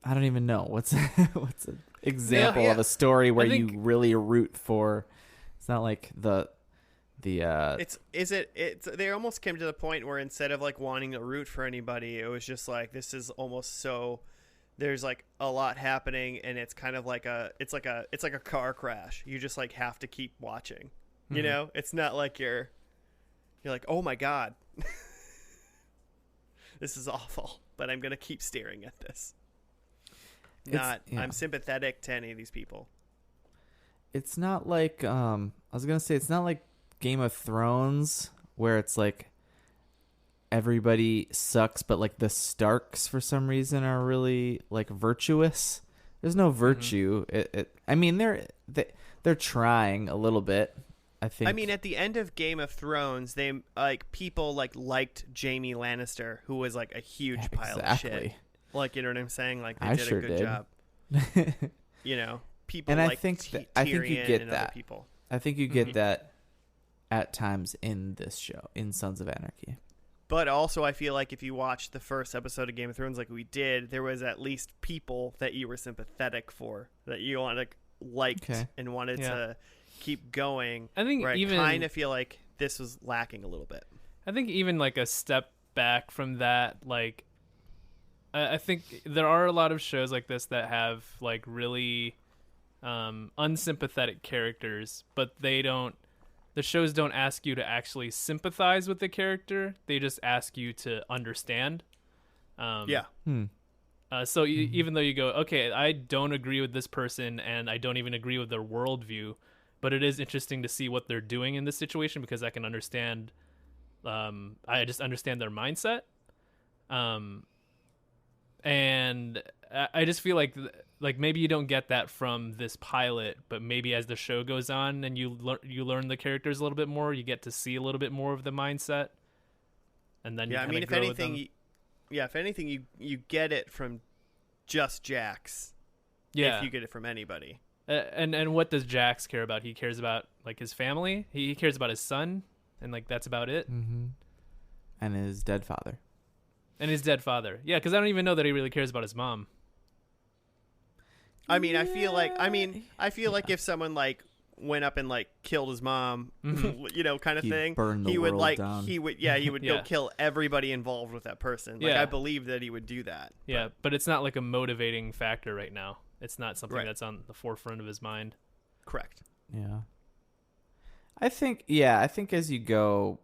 Speaker 3: I don't even know what's an example of a story where you really root for. It's not like the.
Speaker 1: They almost came to the point where instead of like wanting to root for anybody, it was just like this is almost so. There's like a lot happening, and it's kind of like it's like a car crash. You just like have to keep watching. You know, it's not like you're like, oh my god, this is awful, but I'm gonna keep staring at this. I'm sympathetic to any of these people.
Speaker 3: It's not like I was gonna say it's not like Game of Thrones where it's like everybody sucks, but like the Starks for some reason are really like virtuous. There's no virtue. I mean, they're trying a little bit. I think.
Speaker 1: I mean, at the end of Game of Thrones, they like people liked Jaime Lannister, who was like a huge pile of shit. Like, you know what I'm saying? Like they did a good job. You know, people.
Speaker 3: And
Speaker 1: like
Speaker 3: I think
Speaker 1: Tyrion
Speaker 3: I think you get
Speaker 1: and
Speaker 3: that.
Speaker 1: Other people.
Speaker 3: I think you get that at times in this show, in Sons of Anarchy.
Speaker 1: But also, I feel like if you watch the first episode of Game of Thrones like we did, there was at least people that you were sympathetic for, that you liked and wanted to keep going.
Speaker 2: I think
Speaker 1: kind of feel like this was lacking a little bit.
Speaker 2: I think even like a step back from that, like I think there are a lot of shows like this that have like really unsympathetic characters, but the shows don't ask you to actually sympathize with the character. They just ask you to understand. So even though you go, okay, I don't agree with this person and I don't even agree with their worldview, but it is interesting to see what they're doing in this situation because I can understand. I just understand their mindset. And I just feel like maybe you don't get that from this pilot, but maybe as the show goes on and you learn the characters a little bit more, you get to see a little bit more of the mindset, and then
Speaker 1: if anything, you get it from just Jax.
Speaker 2: Yeah,
Speaker 1: if you get it from anybody.
Speaker 2: And what does Jax care about? He cares about like his family. He cares about his son, and like that's about it.
Speaker 3: And his dead father.
Speaker 2: Yeah, because I don't even know that he really cares about his mom.
Speaker 1: I mean, I feel like if someone like went up and like killed his mom, you know, kind of thing, he would down. He would go kill everybody involved with that person. Like I believe that he would do that.
Speaker 2: Yeah, but it's not like a motivating factor right now. It's not something that's on the forefront of his mind.
Speaker 1: Correct.
Speaker 3: Yeah. I think as you go,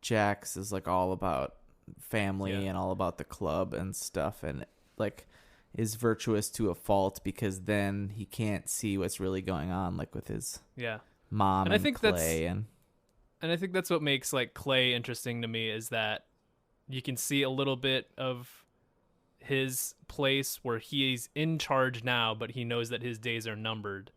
Speaker 3: Jax is like all about family and all about the club and stuff, and like is virtuous to a fault because then he can't see what's really going on, like with his mom and I think Clay and
Speaker 2: I think that's what makes like Clay interesting to me is that you can see a little bit of his place where he's in charge now, but he knows that his days are numbered,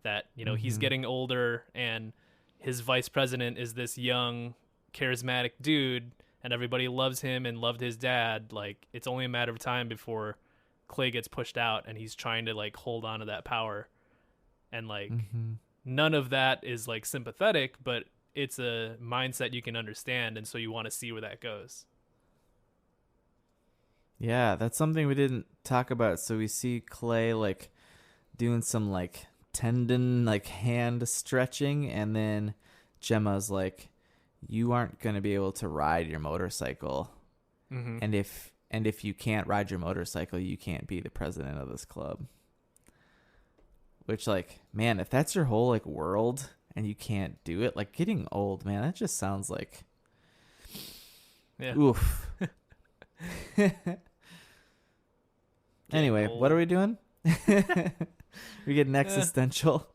Speaker 2: that, you know, he's getting older and his vice president is this young charismatic dude and everybody loves him and loved his dad. Like, it's only a matter of time before Clay gets pushed out and he's trying to like hold on to that power. And like none of that is like sympathetic, but it's a mindset you can understand, and so you want to see where that goes. Yeah,
Speaker 3: that's something we didn't talk about. So we see Clay like doing some like tendon like hand stretching, and then Gemma's like, you aren't going to be able to ride your motorcycle. And if you can't ride your motorcycle, you can't be the president of this club. Which, like, man, if that's your whole like world and you can't do it, like getting old, man, that just sounds like oof. Anyway, what are we doing? We're getting existential.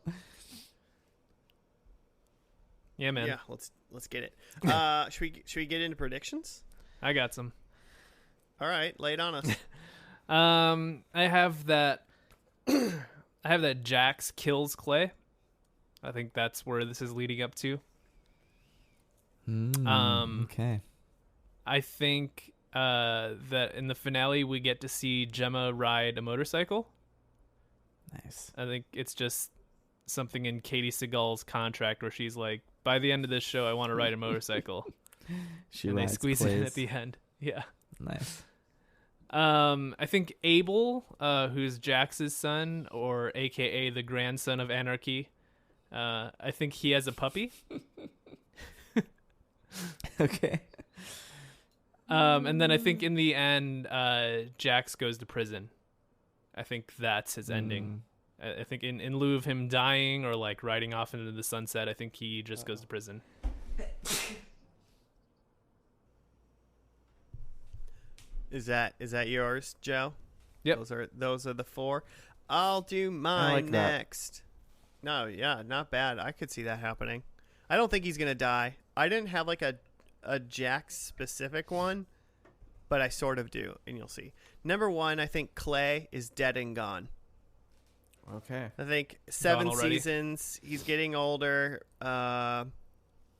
Speaker 2: Yeah, man.
Speaker 1: Yeah, let's get it. Should we get into predictions?
Speaker 2: I got some.
Speaker 1: All right, lay it on us.
Speaker 2: I have that. I have that Jax kills Clay. I think that's where this is leading up to.
Speaker 3: Okay.
Speaker 2: I think that in the finale we get to see Gemma ride a motorcycle.
Speaker 3: Nice.
Speaker 2: I think it's just something in Katie Seagal's contract where she's like, by the end of this show, I want to ride a motorcycle.
Speaker 3: She
Speaker 2: and they
Speaker 3: rides
Speaker 2: squeeze it in
Speaker 3: plays.
Speaker 2: at the end. Yeah.
Speaker 3: Nice.
Speaker 2: I think Abel, who's Jax's son, or AKA the grandson of Anarchy, I think he has a puppy.
Speaker 3: Okay.
Speaker 2: And then I think in the end, Jax goes to prison. I think that's his ending. I think in lieu of him dying or like riding off into the sunset, I think he just goes to prison.
Speaker 1: Is that yours, Joe?
Speaker 2: Yep.
Speaker 1: Those are the 4. I'll do mine
Speaker 3: like that.
Speaker 1: next. No, yeah, not bad. I could see that happening. I don't think he's gonna die. I didn't have like a Jax specific one, but I sort of do, and you'll see. Number 1, I think Clay is dead and gone.
Speaker 3: Okay.
Speaker 1: I think 7
Speaker 2: already?
Speaker 1: seasons. He's getting older.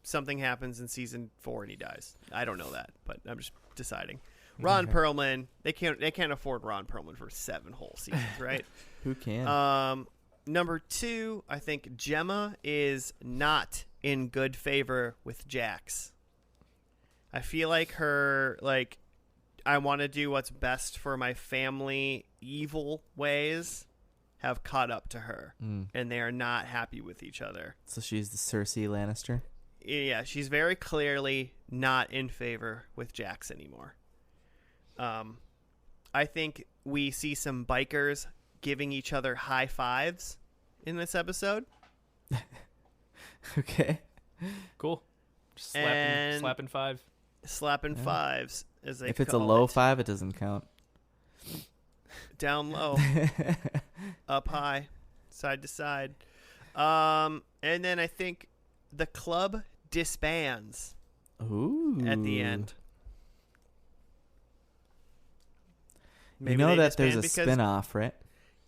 Speaker 1: Something happens in season 4 and he dies. I don't know that, but I'm just deciding. Ron Perlman. They can't afford Ron Perlman for 7 whole seasons, right?
Speaker 3: Who can?
Speaker 1: Number 2, I think Gemma is not in good favor with Jax. I feel like her I want to do what's best for my family evil ways have caught up to her, and they are not happy with each other.
Speaker 3: So she's the Cersei Lannister?
Speaker 1: Yeah, she's very clearly not in favor with Jax anymore. I think we see some bikers giving each other high fives in this episode.
Speaker 3: Okay.
Speaker 2: Cool. Just
Speaker 1: And-
Speaker 2: slapping 5.
Speaker 1: Slapping fives, as they
Speaker 3: If it's a
Speaker 1: call
Speaker 3: low
Speaker 1: it.
Speaker 3: 5, it doesn't count.
Speaker 1: Down low, up high, side to side. And then I think the club disbands
Speaker 3: Ooh.
Speaker 1: at the end.
Speaker 3: You know
Speaker 1: they
Speaker 3: that there's a
Speaker 1: disband because-
Speaker 3: spin-off, right?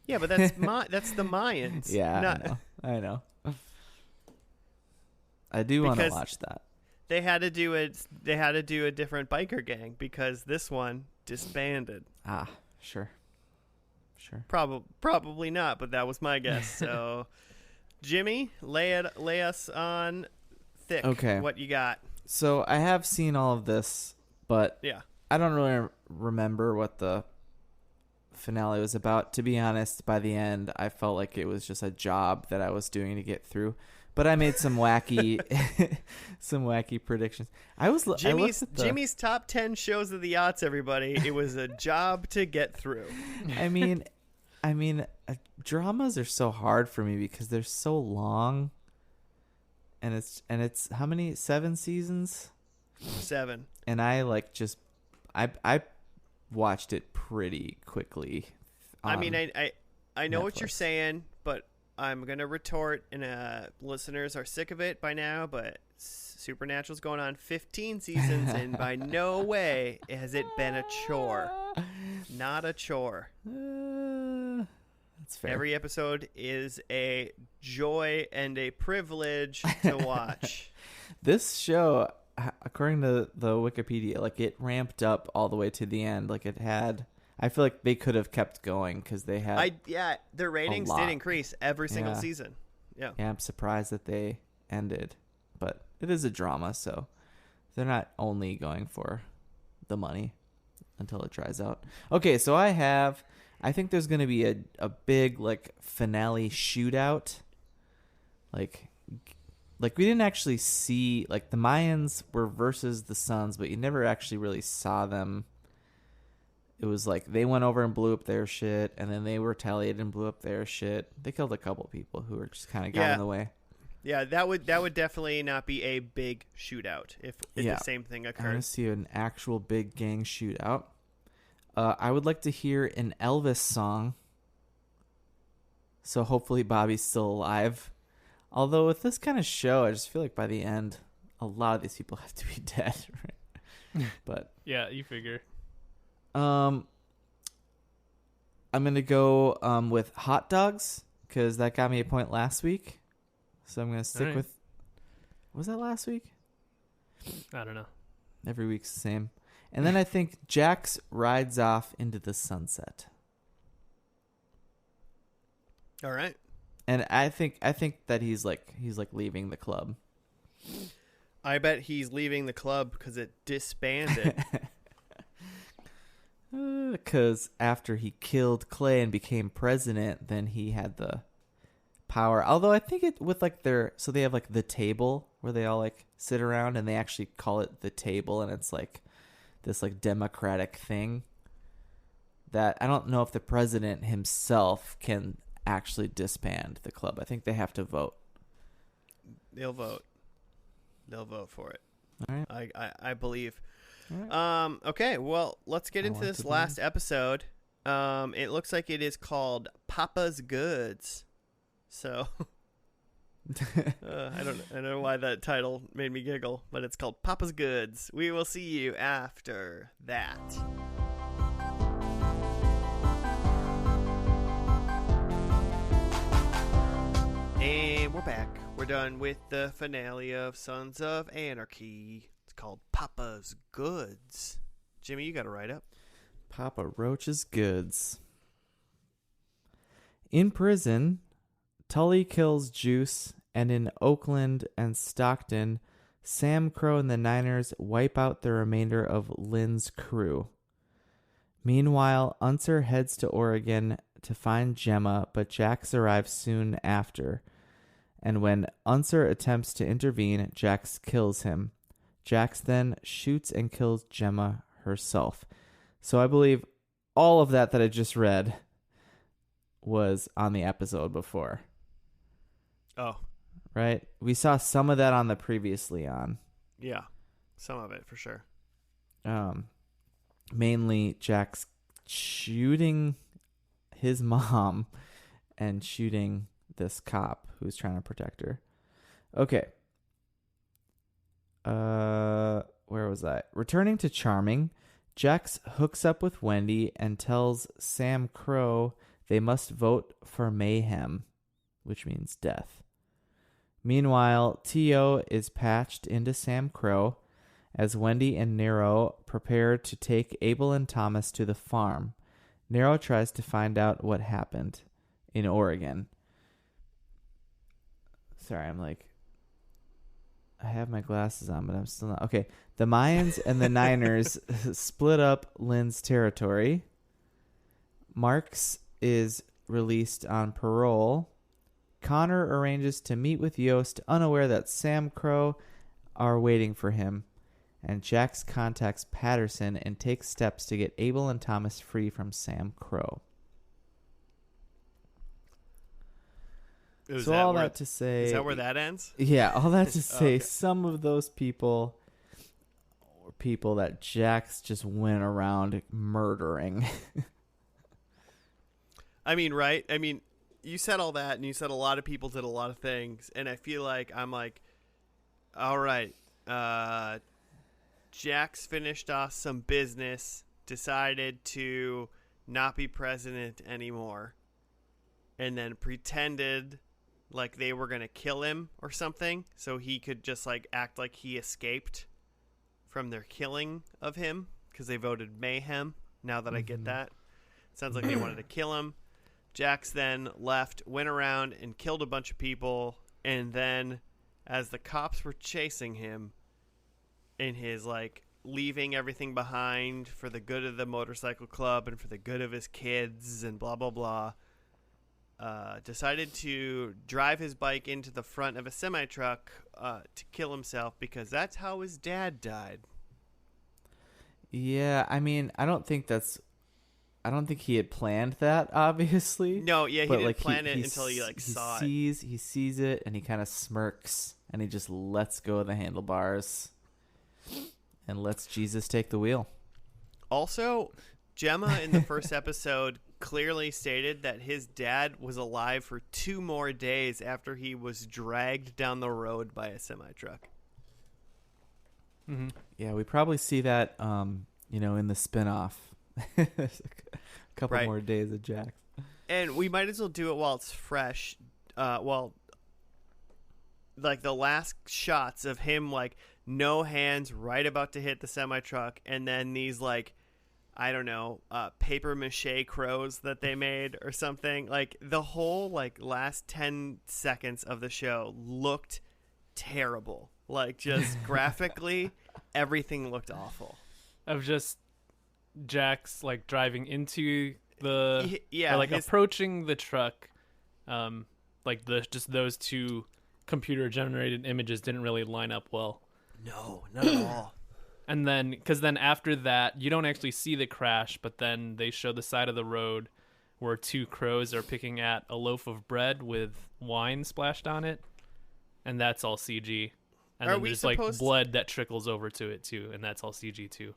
Speaker 1: Yeah, but that's that's the Mayans.
Speaker 3: Yeah,
Speaker 1: Not-
Speaker 3: I know. I do want to
Speaker 1: Because-
Speaker 3: watch that.
Speaker 1: They had to do it. They had to do a different biker gang because this one disbanded.
Speaker 3: Ah, sure.
Speaker 1: Probably not, but that was my guess. So, Jimmy, lay us on thick.
Speaker 3: Okay.
Speaker 1: What you got?
Speaker 3: So I have seen all of this, but
Speaker 1: Yeah.
Speaker 3: I don't really remember what the finale was about. To be honest, by the end, I felt like it was just a job that I was doing to get through. But I made some wacky, some wacky predictions.
Speaker 1: Jimmy's top 10 shows of the yachts. Everybody, it was a job to get through.
Speaker 3: I mean, dramas are so hard for me because they're so long. And it's how many? 7 seasons?
Speaker 1: 7.
Speaker 3: And I I watched it pretty quickly.
Speaker 1: I mean, I know what you're
Speaker 3: Netflix.
Speaker 1: saying, but I'm gonna retort, and listeners are sick of it by now. But Supernatural's going on 15 seasons, and by no way has it been a chore. Not a chore.
Speaker 3: That's fair.
Speaker 1: Every episode is a joy and a privilege to watch.
Speaker 3: This show, according to the Wikipedia, like it ramped up all the way to the end. Like it had, I feel like they could have kept going because they had.
Speaker 1: Their ratings
Speaker 3: lot.
Speaker 1: did increase every single
Speaker 3: Yeah.
Speaker 1: season. Yeah.
Speaker 3: Yeah, I'm surprised that they ended, but it is a drama, so they're not only going for the money until it dries out. Okay, so I think there's going to be a big like finale shootout. Like we didn't actually see, like the Mayans were versus the Suns, but you never actually really saw them. It was like they went over and blew up their shit, and then they retaliated and blew up their shit. They killed a couple people who were just kind of got in the way.
Speaker 1: Yeah, that would definitely not be a big shootout if
Speaker 3: Yeah.
Speaker 1: the same thing
Speaker 3: I want
Speaker 1: occurred.
Speaker 3: to see an actual big gang shootout. I would like to hear an Elvis song. So hopefully Bobby's still alive. Although with this kind of show, I just feel like by the end, a lot of these people have to be dead. Right? But
Speaker 2: Yeah, you figure.
Speaker 3: I'm gonna go with hot dogs because that got me a point last week. So I'm gonna stick
Speaker 2: Alright.
Speaker 3: with. Was that last week?
Speaker 2: I don't know.
Speaker 3: Every week's the same. And then I think Jax rides off into the sunset.
Speaker 1: All right.
Speaker 3: And I think that he's leaving the club.
Speaker 1: I bet he's leaving the club because it disbanded.
Speaker 3: Because after he killed Clay and became president, then he had the power. Although I think it with like so they have like the table where they all like sit around, and they actually call it the table, and it's like this like democratic thing that I don't know if the president himself can actually disband the club. I think they have to vote.
Speaker 1: They'll vote for it.
Speaker 3: All right.
Speaker 1: I believe.
Speaker 3: All right.
Speaker 1: Okay, well, let's get into this last episode. It looks like it is called Papa's Goods. So I don't know why that title made me giggle, but it's called Papa's Goods. We will see you after that. And we're back. We're done with the finale of Sons of Anarchy. It's called Papa's Goods. Jimmy, you got to write up.
Speaker 3: Papa Roach's Goods. In prison, Tully kills Juice, and in Oakland and Stockton, SAMCRO and the Niners wipe out the remainder of Lynn's crew. Meanwhile, Unser heads to Oregon to find Gemma, but Jax arrives soon after. And when Unser attempts to intervene, Jax kills him. Jax then shoots and kills Gemma herself. So I believe all of that I just read was on the episode before.
Speaker 1: Oh.
Speaker 3: Right? We saw some of that on the previously on.
Speaker 1: Yeah. Some of it, for sure.
Speaker 3: Mainly Jax shooting his mom and shooting this cop who's trying to protect her. Okay. Where was I? Returning to Charming, Jax hooks up with Wendy and tells SAMCRO they must vote for mayhem, which means death. Meanwhile, T.O. is patched into SAMCRO as Wendy and Nero prepare to take Abel and Thomas to the farm. Nero tries to find out what happened in Oregon. Sorry, I have my glasses on, but I'm still not. Okay, the Mayans and the Niners split up Lynn's territory. Marks is released on parole. Connor arranges to meet with Yost, unaware that SAMCRO are waiting for him. And Jax contacts Patterson and takes steps to get Abel and Thomas free from SAMCRO. So all that to say...
Speaker 1: Is that where that ends?
Speaker 3: Yeah, all that to say,
Speaker 1: okay.
Speaker 3: Some of those people were people that Jax just went around murdering.
Speaker 1: I mean, right? I mean, you said all that, and you said a lot of people did a lot of things, and I feel like I'm like, all right, Jax finished off some business, decided to not be president anymore, and then pretended like they were going to kill him or something, so he could just like act like he escaped from their killing of him, because they voted mayhem, now that I get that. Sounds like they wanted to kill him. Jax then left, went around and killed a bunch of people, and then as the cops were chasing him in his like leaving everything behind for the good of the motorcycle club and for the good of his kids and blah blah blah, decided to drive his bike into the front of a semi-truck to kill himself, because that's how his dad died.
Speaker 3: Yeah, I mean, I don't think he had planned that, obviously.
Speaker 1: No, yeah, he
Speaker 3: but,
Speaker 1: didn't
Speaker 3: like,
Speaker 1: plan it until he saw it.
Speaker 3: He sees it, and he kind of smirks, and he just lets go of the handlebars and lets Jesus take the wheel.
Speaker 1: Also, Gemma in the first episode clearly stated that his dad was alive for 2 more days after he was dragged down the road by a semi-truck.
Speaker 2: Mm-hmm.
Speaker 3: Yeah, we probably see that, in the spinoff. A couple more days of Jax.
Speaker 1: And we might as well do it while it's fresh. Like the last shots of him like no hands, right about to hit the semi truck, and then these like, I don't know, paper mache crows that they made or something. Like the whole like last 10 seconds of the show looked terrible. Like just graphically, everything looked awful.
Speaker 2: Of just Jax like driving into the
Speaker 1: yeah,
Speaker 2: or, like approaching the truck, like just those two computer generated images didn't really line up well.
Speaker 1: No, not at all.
Speaker 2: And then, because then after that, you don't actually see the crash, but then they show the side of the road where two crows are picking at a loaf of bread with wine splashed on it, and that's all CG. And then there's like blood that trickles over to it too, and that's all CG too.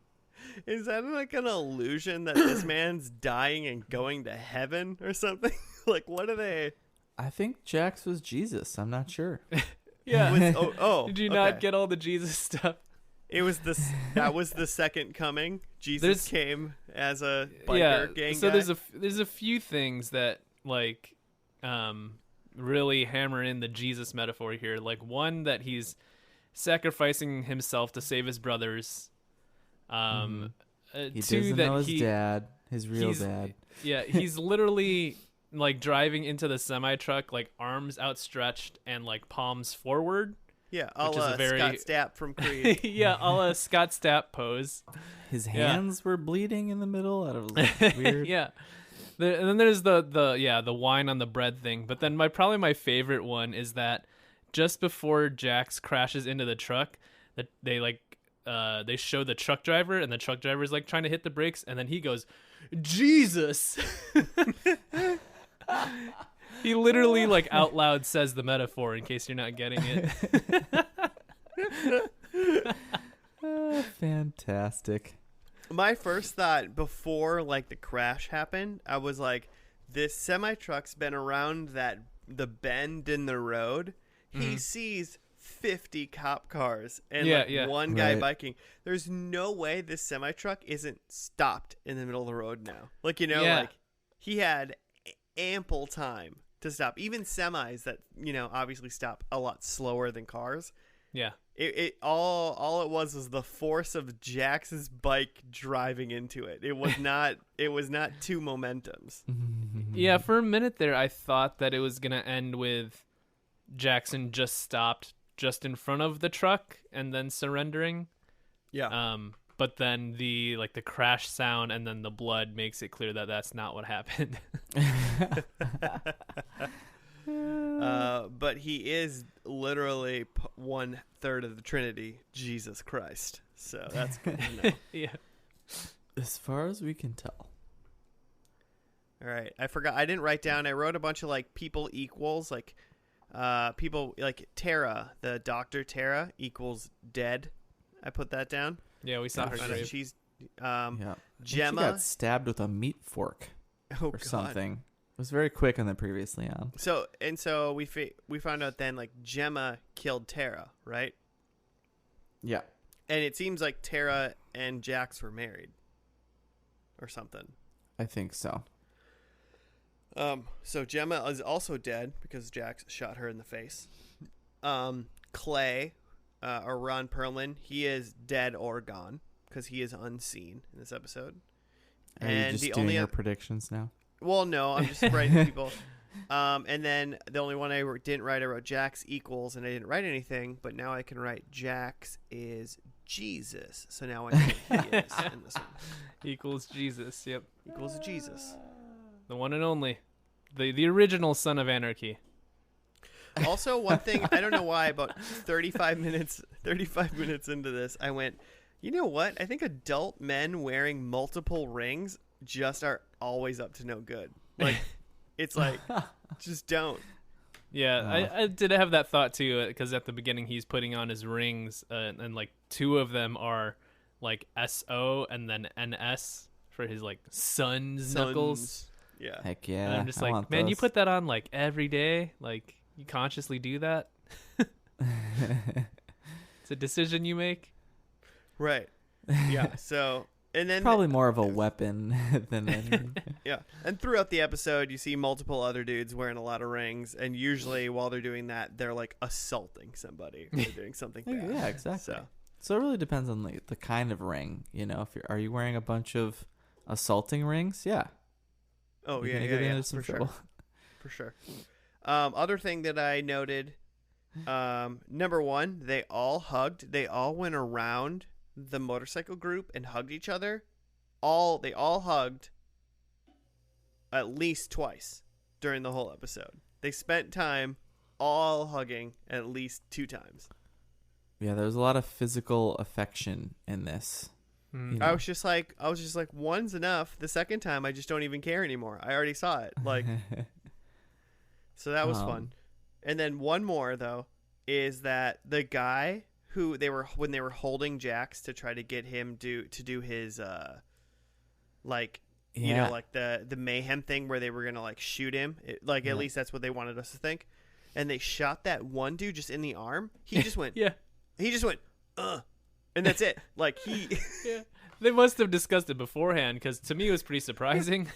Speaker 1: Is that like an illusion that this man's dying and going to heaven or something? Like, what are they?
Speaker 3: I think Jax was Jesus. I'm not sure.
Speaker 2: Yeah. Did you not
Speaker 1: okay.
Speaker 2: get all the Jesus stuff?
Speaker 1: It was that was the second coming. Jesus came as a biker gang
Speaker 2: so
Speaker 1: guy.
Speaker 2: there's a few things that like really hammer in the Jesus metaphor here. Like one, that he's sacrificing himself to save his brothers.
Speaker 3: He
Speaker 2: two,
Speaker 3: doesn't
Speaker 2: that
Speaker 3: know his dad, his real dad.
Speaker 2: Yeah, he's literally like driving into the semi truck, like arms outstretched and like palms forward.
Speaker 1: Yeah, a la Scott Stapp from Creed.
Speaker 2: Yeah, a la Scott Stapp pose.
Speaker 3: His hands were bleeding in the middle. That was weird.
Speaker 2: Yeah. And then there's the wine on the bread thing. But then probably my favorite one is that just before Jax crashes into the truck, that they show the truck driver, and the truck driver is like trying to hit the brakes, and then he goes, Jesus. He literally like out loud says the metaphor, in case you're not getting it.
Speaker 3: Fantastic.
Speaker 1: My first thought before like the crash happened, I was like, this semi truck's been around the bend in the road. He sees 50 cop cars and one guy biking. There's no way this semi truck isn't stopped in the middle of the road now. Like, like he had ample time to stop. Even semis that, obviously stop a lot slower than cars.
Speaker 2: Yeah.
Speaker 1: It all it was the force of Jax's bike driving into it. It was not two momentums.
Speaker 2: Yeah, for a minute there I thought that it was going to end with Jackson just stopped just in front of the truck and then surrendering.
Speaker 1: Yeah.
Speaker 2: But then the crash sound and then the blood makes it clear that that's not what happened.
Speaker 1: But he is literally 1/3 of the Trinity, Jesus Christ. So that's good to know.
Speaker 2: Yeah.
Speaker 3: As far as we can tell.
Speaker 1: All right. I forgot. I didn't write down. I wrote a bunch of like people equals, like people like Tara, the Dr. Tara equals dead. I put that down.
Speaker 2: Yeah, we saw her grave.
Speaker 1: She's
Speaker 3: Gemma. She
Speaker 1: Gemma
Speaker 3: got stabbed with a meat fork or
Speaker 1: God.
Speaker 3: something. It was very quick on the previously on.
Speaker 1: So we found out then like Gemma killed Tara, right?
Speaker 3: Yeah.
Speaker 1: And it seems like Tara and Jax were married or something.
Speaker 3: I think so.
Speaker 1: So Gemma is also dead because Jax shot her in the face. Clay, or Ron Perlman, he is dead or gone because he is unseen in this episode.
Speaker 3: Are you just doing your predictions now?
Speaker 1: Well, no, I'm just writing people. And then the only one I didn't write, I wrote Jax equals, and I didn't write anything, but now I can write Jax is Jesus. So now I know what he is in this one.
Speaker 2: Equals Jesus, yep.
Speaker 1: Equals Jesus.
Speaker 2: The one and only. The original son of Anarchy.
Speaker 1: Also, one thing, I don't know why, about 35 minutes into this, I went, you know what? I think adult men wearing multiple rings just are always up to no good. Like, it's like, just don't.
Speaker 2: Yeah, I did have that thought too, because at the beginning he's putting on his rings, and like two of them are like SO and then NS for his like son's knuckles.
Speaker 1: Yeah.
Speaker 3: Heck yeah.
Speaker 2: And I'm just like, man, you put that on like every day? Like, you consciously do that? It's a decision you make?
Speaker 1: Right. Yeah. So And then
Speaker 3: Probably more of a weapon than anything.
Speaker 1: Yeah. And throughout the episode, you see multiple other dudes wearing a lot of rings. And usually while they're doing that, they're like assaulting somebody. Or doing something bad.
Speaker 3: Yeah, exactly. So it really depends on the kind of ring. You know, are you wearing a bunch of assaulting rings? Yeah.
Speaker 1: Oh,
Speaker 3: You're
Speaker 1: yeah,
Speaker 3: gonna get
Speaker 1: yeah,
Speaker 3: into some
Speaker 1: for sure.
Speaker 3: trouble.
Speaker 1: For sure. Other thing that I noted, number one, they all hugged. They all went around the motorcycle group and hugged each other. They all hugged at least twice during the whole episode. They spent time all hugging at least 2 times.
Speaker 3: Yeah, there was a lot of physical affection in this.
Speaker 2: Mm.
Speaker 3: You know?
Speaker 1: I was just like, one's enough. The second time, I just don't even care anymore. I already saw it. Like, so that was fun. And then one more though is that the guy who when they were holding Jax to try to get him to do his like you know, like the mayhem thing where they were gonna like shoot him. At least that's what they wanted us to think. And they shot that one dude just in the arm. He just went.
Speaker 2: Yeah.
Speaker 1: He just went. And that's it. Like
Speaker 2: Yeah. They must have discussed it beforehand because to me it was pretty surprising.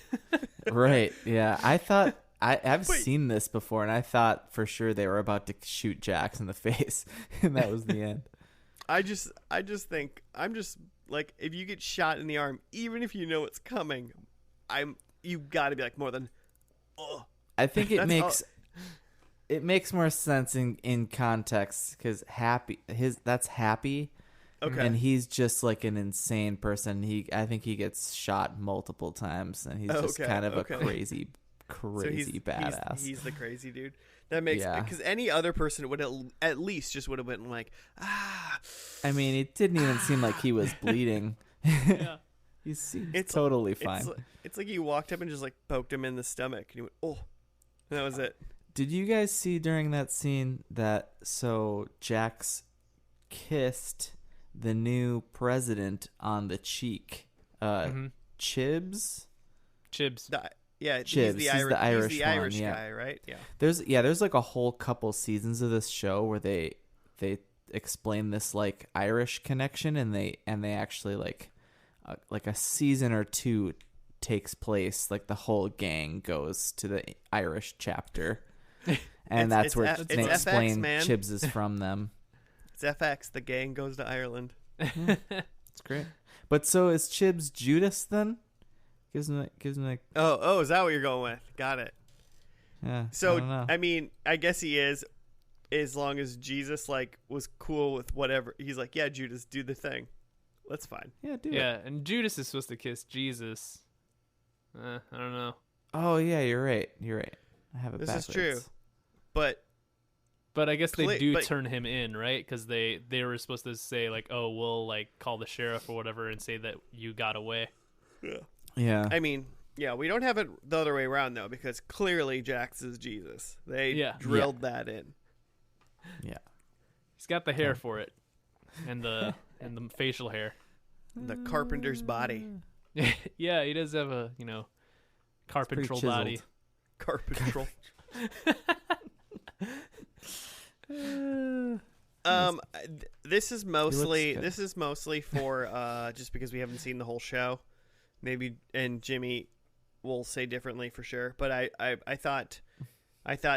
Speaker 3: Right. Yeah. I thought I've seen this before, and I thought for sure they were about to shoot Jax in the face, and that was the end.
Speaker 1: I just think I'm just like, if you get shot in the arm, even if you know it's coming, you got to be like more than.
Speaker 3: I think it makes more sense in context because that's Happy.
Speaker 1: Okay.
Speaker 3: And he's just like an insane person. I think he gets shot multiple times, and he's just kind of a crazy badass.
Speaker 1: He's the crazy dude. That makes because any other person would at least just would have been like, ah.
Speaker 3: I mean, it didn't even seem like he was bleeding.
Speaker 2: Yeah.
Speaker 3: He's totally fine.
Speaker 1: It's like he walked up and just like poked him in the stomach, and he went, oh, and that was it.
Speaker 3: Did you guys see during that scene that Jax kissed the new president on the cheek? Chibs.
Speaker 2: Chibs.
Speaker 1: He's the Irish
Speaker 3: one,
Speaker 1: guy, right? Yeah.
Speaker 3: There's like a whole couple seasons of this show where they explain this like Irish connection, and they actually like a season or 2 takes place, like the whole gang goes to the Irish chapter, and that's where they explain
Speaker 1: FX,
Speaker 3: Chibs is from them.
Speaker 1: It's FX. The gang goes to Ireland.
Speaker 3: It's great. But so is Chibs Judas then? Gives him like.
Speaker 1: Oh, is that what you're going with? Got it.
Speaker 3: Yeah.
Speaker 1: So
Speaker 3: I don't know.
Speaker 1: I mean, I guess he is, as long as Jesus like was cool with whatever. He's like, yeah, Judas, do the thing. That's fine.
Speaker 3: Yeah, do it.
Speaker 2: Yeah, and Judas is supposed to kiss Jesus. I don't know.
Speaker 3: Oh yeah, you're right. I have it
Speaker 1: This
Speaker 3: backwards.
Speaker 1: is true, but
Speaker 2: I guess they do turn him in, right? Because they were supposed to say like, oh, we'll like call the sheriff or whatever and say that you got away.
Speaker 1: Yeah.
Speaker 3: Yeah.
Speaker 1: I mean, yeah, we don't have it the other way around though, because clearly Jax is Jesus. They drilled that in.
Speaker 3: Yeah.
Speaker 2: He's got the hair for it, and the facial hair.
Speaker 1: The carpenter's body.
Speaker 2: Yeah, he does have a carpentral body.
Speaker 1: Carpentral. This is mostly for just because we haven't seen the whole show. Maybe, and Jimmy will say differently for sure. But I thought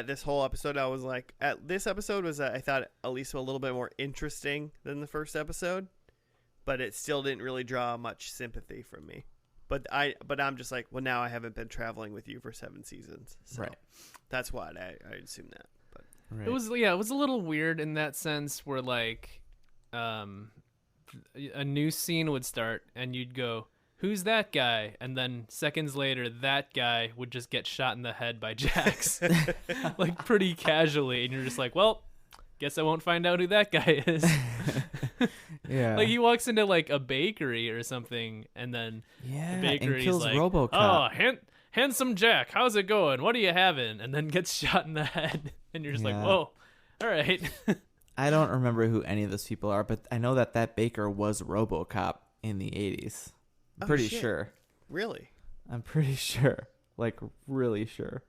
Speaker 1: this whole episode, I was like, this episode was I thought at least a little bit more interesting than the first episode, but it still didn't really draw much sympathy from me. But I'm just like, well, now I haven't been traveling with you for 7 seasons, so that's why I assume that. But
Speaker 2: It was a little weird in that sense where like, a new scene would start and you'd go, who's that guy? And then seconds later, that guy would just get shot in the head by Jax, like pretty casually, and you're just like, well, guess I won't find out who that guy is.
Speaker 3: Yeah.
Speaker 2: Like he walks into like a bakery or something, and then the bakery's
Speaker 3: and kills
Speaker 2: like,
Speaker 3: RoboCop.
Speaker 2: oh, handsome Jack, how's it going? What are you having? And then gets shot in the head, and you're just like, whoa, all right.
Speaker 3: I don't remember who any of those people are, but I know that baker was RoboCop in the 80s. I'm pretty sure.
Speaker 1: Really? I'm
Speaker 3: pretty sure. Like, really sure.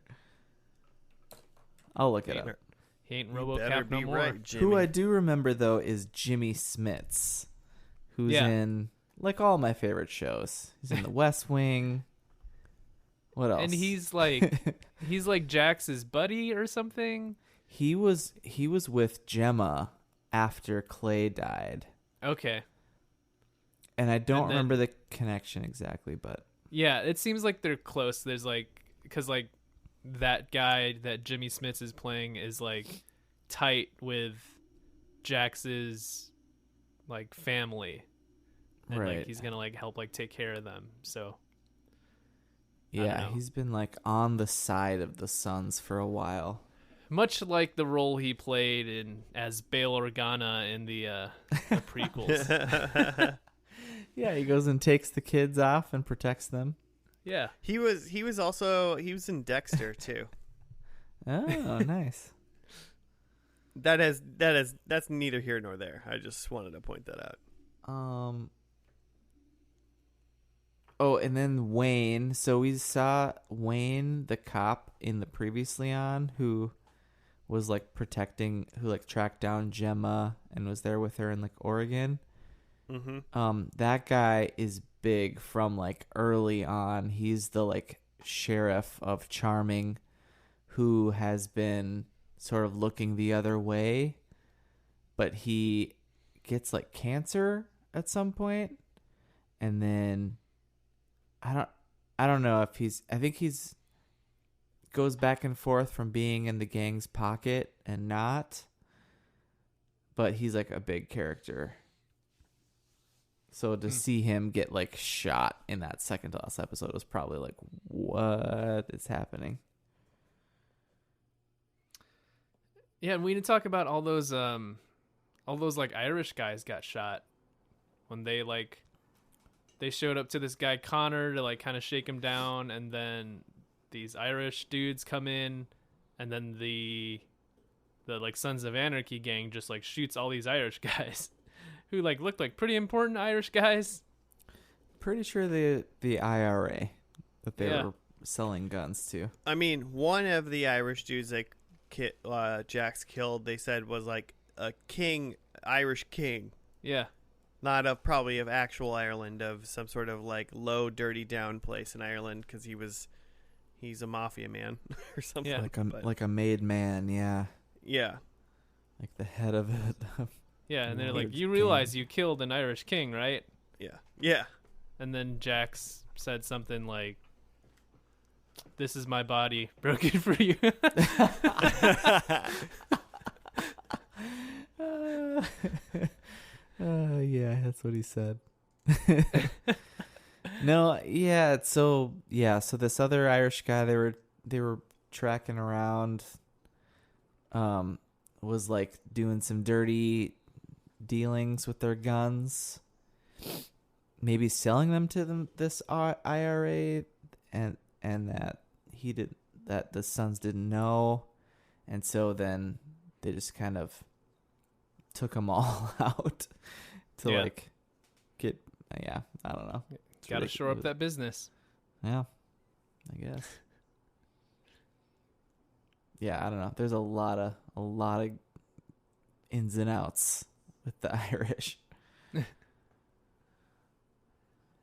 Speaker 3: I'll look it up.
Speaker 2: He ain't RoboCop no more.
Speaker 1: Right,
Speaker 3: who I do remember, though, is Jimmy Smits, who's in like all my favorite shows. He's in The West Wing. What else?
Speaker 2: And he's like Jax's buddy or something.
Speaker 3: He was with Gemma after Clay died.
Speaker 2: Okay.
Speaker 3: And I don't remember the connection exactly, but
Speaker 2: yeah, it seems like they're close. There's like, because like that guy that Jimmy Smits is playing is like tight with Jax's like family, and
Speaker 3: right.
Speaker 2: like he's gonna like help like take care of them. So
Speaker 3: yeah, he's been like on the side of the Sons for a while.
Speaker 2: Much like the role he played as Bail Organa in the prequels.
Speaker 3: Yeah, he goes and takes the kids off and protects them.
Speaker 2: Yeah.
Speaker 1: He was in Dexter too.
Speaker 3: Oh, nice.
Speaker 1: That's neither here nor there. I just wanted to point that out.
Speaker 3: Oh, and then Wayne. So we saw Wayne, the cop in the previously on, who was like who like tracked down Gemma and was there with her in like Oregon. Mm-hmm. That guy is big from like early on. He's the like sheriff of Charming, who has been sort of looking the other way, but he gets like cancer at some point, and then I don't know if I think he's goes back and forth from being in the gang's pocket and not, but he's like a big character. So to see him get like shot in that second to last episode was probably like, what is happening?
Speaker 2: Yeah, and we need to talk about all those like Irish guys got shot when they showed up to this guy Connor to like kind of shake him down, and then these Irish dudes come in, and then the like Sons of Anarchy gang just like shoots all these Irish guys who like looked like pretty important Irish guys.
Speaker 3: Pretty sure the IRA that they were selling guns to.
Speaker 1: I mean, one of the Irish dudes that Jax killed, they said was like a king, Irish king.
Speaker 2: Yeah.
Speaker 1: Not probably of actual Ireland, of some sort of like low, dirty down place in Ireland, because he's a mafia man or something.
Speaker 2: Yeah.
Speaker 3: Like a made man, yeah.
Speaker 1: Yeah.
Speaker 3: Like the head of it.
Speaker 2: Yeah, and they're like, you realize you killed an Irish king, right?
Speaker 1: Yeah. Yeah.
Speaker 2: And then Jax said something like, "This is my body, broken for you."
Speaker 3: Yeah, that's what he said. No, yeah, so this other Irish guy they were tracking around was like doing some dirty dealings with their guns, maybe selling them to this IRA, and that the Sons didn't know, and so then they just kind of took them all out to like get I don't know.
Speaker 2: Got to shore up that business.
Speaker 3: Yeah, I guess. Yeah, I don't know. There's a lot of ins and outs with the Irish.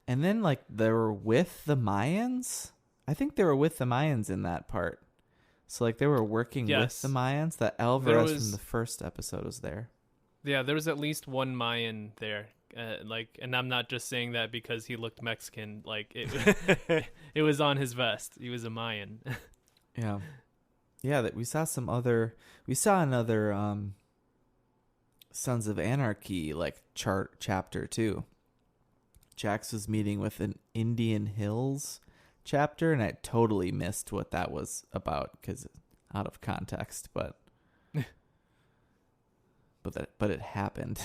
Speaker 3: And then like they were with the Mayans. I think they were with the Mayans in that part. So like they were working with the Mayans. That Alvarez from the first episode was there.
Speaker 2: Yeah, there was at least one Mayan there. And I'm not just saying that because he looked Mexican. Like it, it was on his vest. He was a Mayan. Yeah.
Speaker 3: That we saw another Sons of Anarchy like chapter too. Jax was meeting with an Indian Hills chapter, and I totally missed what that was about because out of context, but it happened.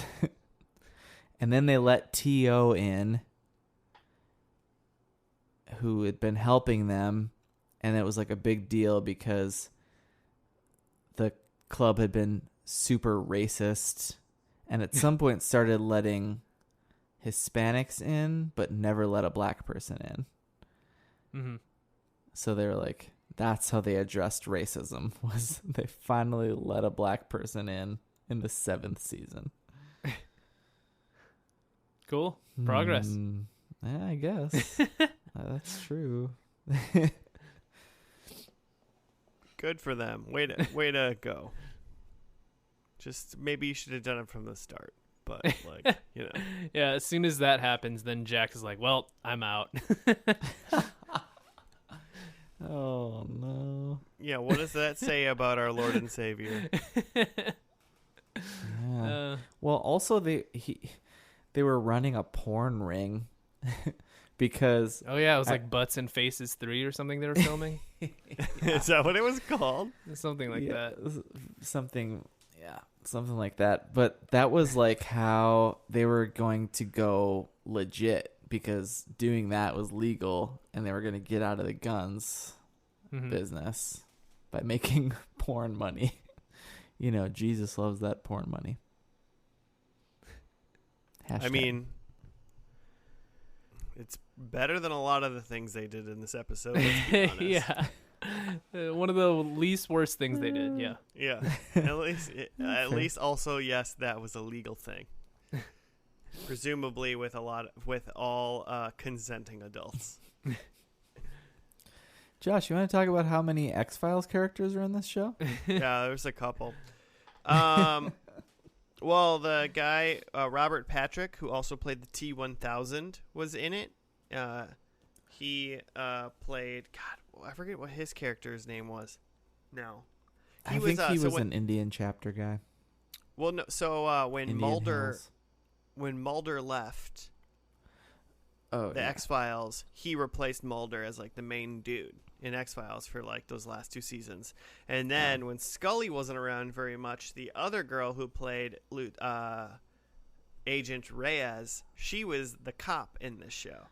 Speaker 3: And then they let T.O. in, who had been helping them, and it was like a big deal because the club had been super racist, and at some point started letting Hispanics in, but never let a black person in.
Speaker 2: Mm-hmm.
Speaker 3: So they were like, that's how they addressed racism, was they finally let a black person in the 7th season.
Speaker 2: Cool. Progress.
Speaker 3: Yeah, I guess. That's true.
Speaker 1: Good for them. Way to go. Just maybe you should have done it from the start. But like, you know.
Speaker 2: Yeah, as soon as that happens, then Jack is like, well, I'm out.
Speaker 3: Oh no.
Speaker 1: Yeah, what does that say about our Lord and Savior?
Speaker 3: Yeah. Well, also they were running a porn ring because
Speaker 2: Oh yeah, it was like Butts and Faces 3 or something they were filming.
Speaker 1: Is that what it was called?
Speaker 2: Something like that.
Speaker 3: Something like that. But that was like how they were going to go legit because doing that was legal and they were going to get out of the guns business by making porn money. You know, Jesus loves that porn money. Hashtag.
Speaker 1: I mean, it's better than a lot of the things they did in this episode. Let's be honest.
Speaker 2: Yeah. One of the least worst things they did. Yeah.
Speaker 1: Yeah. At least also, yes, that was a legal thing. Presumably with all consenting adults.
Speaker 3: Josh, you want to talk about how many X-Files characters are in this show?
Speaker 1: Yeah, there's a couple. Well, the guy, Robert Patrick, who also played the T-1000, was in it. He played, God, I forget what his character's name was. No.
Speaker 3: I think he was an Indian chapter guy.
Speaker 1: Well, no. So when
Speaker 3: Indian
Speaker 1: Mulder left
Speaker 3: the
Speaker 1: X-Files, he replaced Mulder as like the main dude in X-Files for like those last 2 seasons. And then when Scully wasn't around very much, the other girl who played Agent Reyes, she was the cop in this show.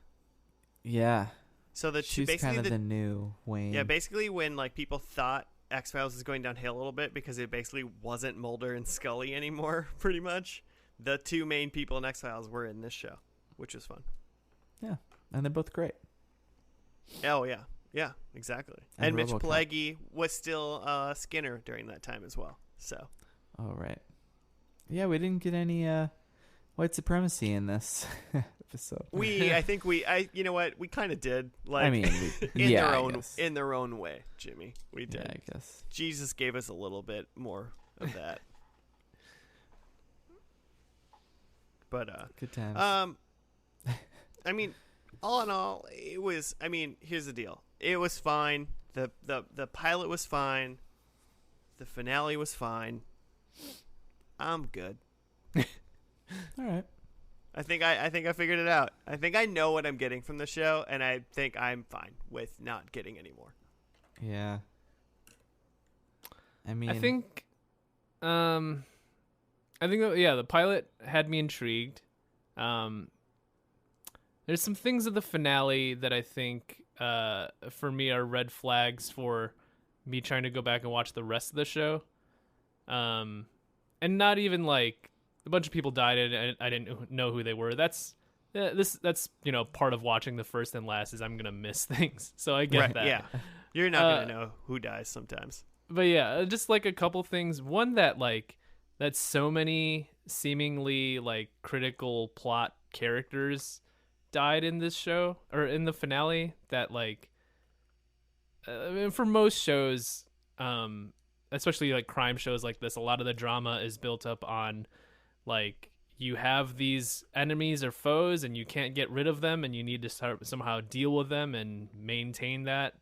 Speaker 3: Yeah.
Speaker 1: So that
Speaker 3: she's
Speaker 1: basically
Speaker 3: kind of the new Wayne.
Speaker 1: Yeah, basically when like people thought X-Files was going downhill a little bit because it basically wasn't Mulder and Scully anymore, pretty much. The 2 main people in X-Files were in this show, which was fun.
Speaker 3: Yeah, and they're both great.
Speaker 1: Oh, yeah. Yeah, exactly. And Mitch Pileggi was still Skinner during that time as well. So.
Speaker 3: Oh, right. Yeah, we didn't get any white supremacy in this episode.
Speaker 1: You know what? We kind of did. Like,
Speaker 3: I mean,
Speaker 1: in their own way, Jimmy. We did.
Speaker 3: Yeah, I guess.
Speaker 1: Jesus gave us a little bit more of that. But
Speaker 3: good times.
Speaker 1: I mean, all in all, it was. I mean, here's the deal. It was fine. The pilot was fine. The finale was fine. I'm good.
Speaker 3: All right.
Speaker 1: I think I figured it out. I think I know what I'm getting from the show, and I think I'm fine with not getting any more.
Speaker 3: Yeah. I mean,
Speaker 2: I think the pilot had me intrigued. There's some things of the finale that I think for me are red flags for me trying to go back and watch the rest of the show. And not even like a bunch of people died and I didn't know who they were. That's part of watching the first and last is I'm gonna miss things. So I get that.
Speaker 1: Yeah, you're not gonna know who dies sometimes.
Speaker 2: But yeah, just like a couple things. One that so many seemingly like critical plot characters died in this show or in the finale that like for most shows, especially like crime shows like this, a lot of the drama is built up on like you have these enemies or foes and you can't get rid of them and you need to somehow deal with them and maintain that.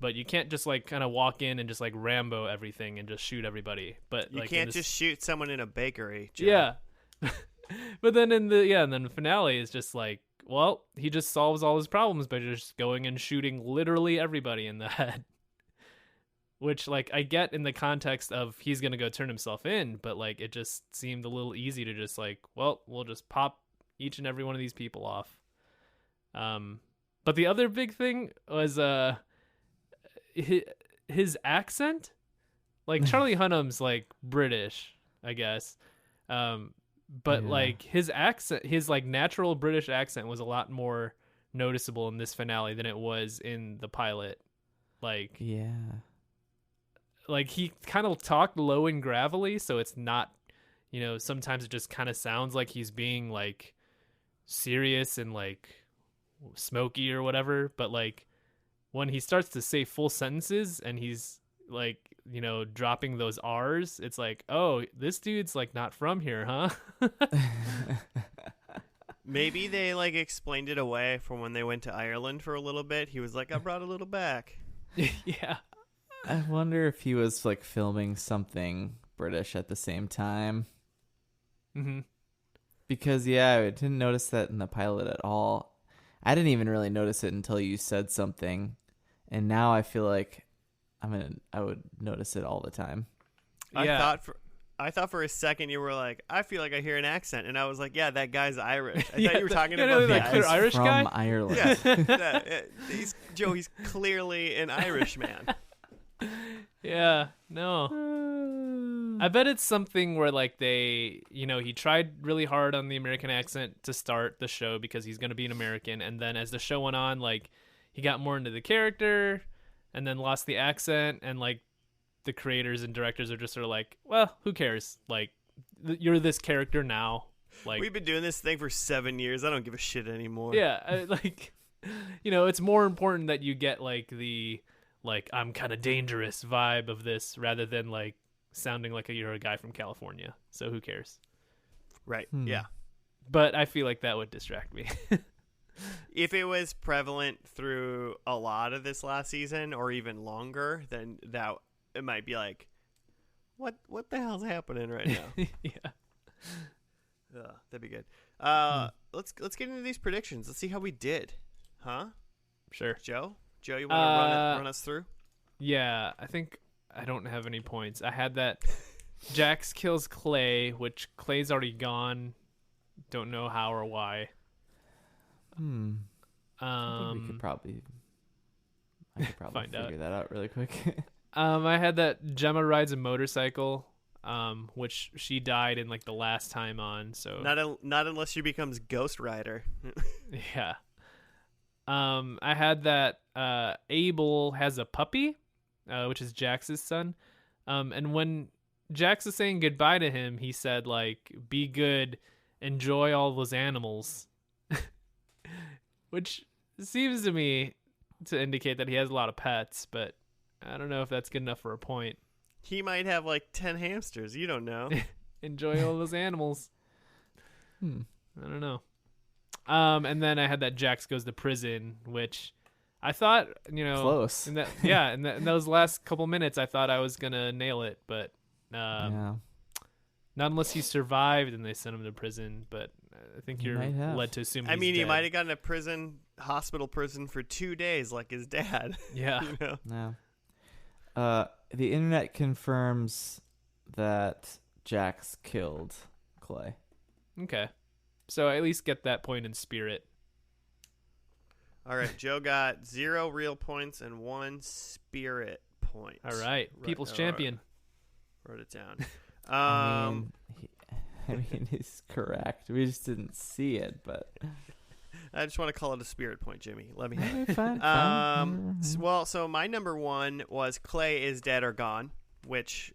Speaker 2: But you can't just like kind of walk in and just like Rambo everything and just shoot everybody. But
Speaker 1: you
Speaker 2: like,
Speaker 1: can't just shoot someone in a bakery. Joe.
Speaker 2: Yeah. But then and then the finale is just like, well, he just solves all his problems by just going and shooting literally everybody in the head. Which, like, I get in the context of he's going to go turn himself in, but, like, it just seemed a little easy to just, like, well, we'll just pop each and every one of these people off. But the other big thing was his accent. Like, Charlie Hunnam's, like, British, I guess. But like his accent, his like natural British accent was a lot more noticeable in this finale than it was in the pilot. Like,
Speaker 3: yeah,
Speaker 2: like he kind of talked low and gravelly, so it's not, sometimes it just kind of sounds like he's being like serious and like smoky or whatever, but like when he starts to say full sentences and he's like, you know, dropping those R's, it's like, oh, this dude's like not from here, huh?
Speaker 1: Maybe they like explained it away from when they went to Ireland for a little bit. He was like, I brought a little back.
Speaker 2: Yeah.
Speaker 3: I wonder if he was like filming something British at the same time.
Speaker 2: Mm-hmm.
Speaker 3: Because I didn't notice that in the pilot at all. I didn't even really notice it until you said something, and now I feel like I would notice it all the time.
Speaker 2: Yeah.
Speaker 1: I thought for a second you were like, I feel like I hear an accent, and I was like, yeah, that guy's Irish. I
Speaker 2: Yeah,
Speaker 1: thought you were talking
Speaker 2: yeah,
Speaker 1: about
Speaker 2: no,
Speaker 1: the
Speaker 2: like, clear
Speaker 3: He's
Speaker 2: Irish
Speaker 3: from
Speaker 2: guy?
Speaker 3: Ireland.
Speaker 1: Yeah, he's clearly an Irish man.
Speaker 2: Yeah, no. I bet it's something where like they, you know, he tried really hard on the American accent to start the show because he's going to be an American, and then as the show went on, like he got more into the character and then lost the accent, and like the creators and directors are just sort of like, well, who cares? Like you're this character now. Like
Speaker 1: We've been doing this thing for 7 years. I don't give a shit anymore.
Speaker 2: yeah, like you know, it's more important that you get like the like I'm kind of dangerous vibe of this rather than like sounding like you're a guy from California. So who cares?
Speaker 1: Right. Yeah.
Speaker 2: But I feel like that would distract me.
Speaker 1: If it was prevalent through a lot of this last season or even longer, then that it might be like, what the hell's happening right now?
Speaker 2: Yeah.
Speaker 1: That'd be good. Let's get into these predictions. Let's see how we did. Huh?
Speaker 2: Sure.
Speaker 1: Joe, you want to run us through?
Speaker 2: Yeah, I think I don't have any points. I had that Jax kills Clay, which Clay's already gone. Don't know how or why.
Speaker 3: I think I could probably
Speaker 2: Find
Speaker 3: figure that out really quick.
Speaker 2: I had that Gemma rides a motorcycle, which she died in like the last time on. So
Speaker 1: Not unless she becomes Ghost Rider.
Speaker 2: yeah. I had that Abel has a puppy, which is Jax's son. And when Jax is saying goodbye to him, he said like, "Be good, enjoy all those animals," which seems to me to indicate that he has a lot of pets, but I don't know if that's good enough for a point.
Speaker 1: He might have like 10 hamsters. You don't know.
Speaker 2: Enjoy all those animals. I don't know. And then I had that Jax goes to prison, which I thought, you know,
Speaker 3: Close.
Speaker 2: in those last couple minutes, I thought I was gonna nail it, but
Speaker 3: Yeah.
Speaker 2: not unless he survived and they sent him to prison. But I think
Speaker 3: He
Speaker 2: you're
Speaker 3: might have.
Speaker 2: led to assume.
Speaker 1: I
Speaker 2: he's
Speaker 1: mean, he
Speaker 2: dead.
Speaker 1: might have gotten a hospital prison for 2 days like his dad.
Speaker 2: Yeah.
Speaker 1: You know?
Speaker 3: No. The internet confirms that Jax killed Clay.
Speaker 2: Okay. So I at least get that point in spirit.
Speaker 1: All right, Joe got 0 real points and 1 spirit point.
Speaker 2: All right, People's Champion.
Speaker 1: Wrote it down.
Speaker 3: I mean, he's correct. We just didn't see it, but
Speaker 1: I just want to call it a spirit point, Jimmy. Let me have it.
Speaker 3: fine.
Speaker 1: So my number 1 was Clay is dead or gone, which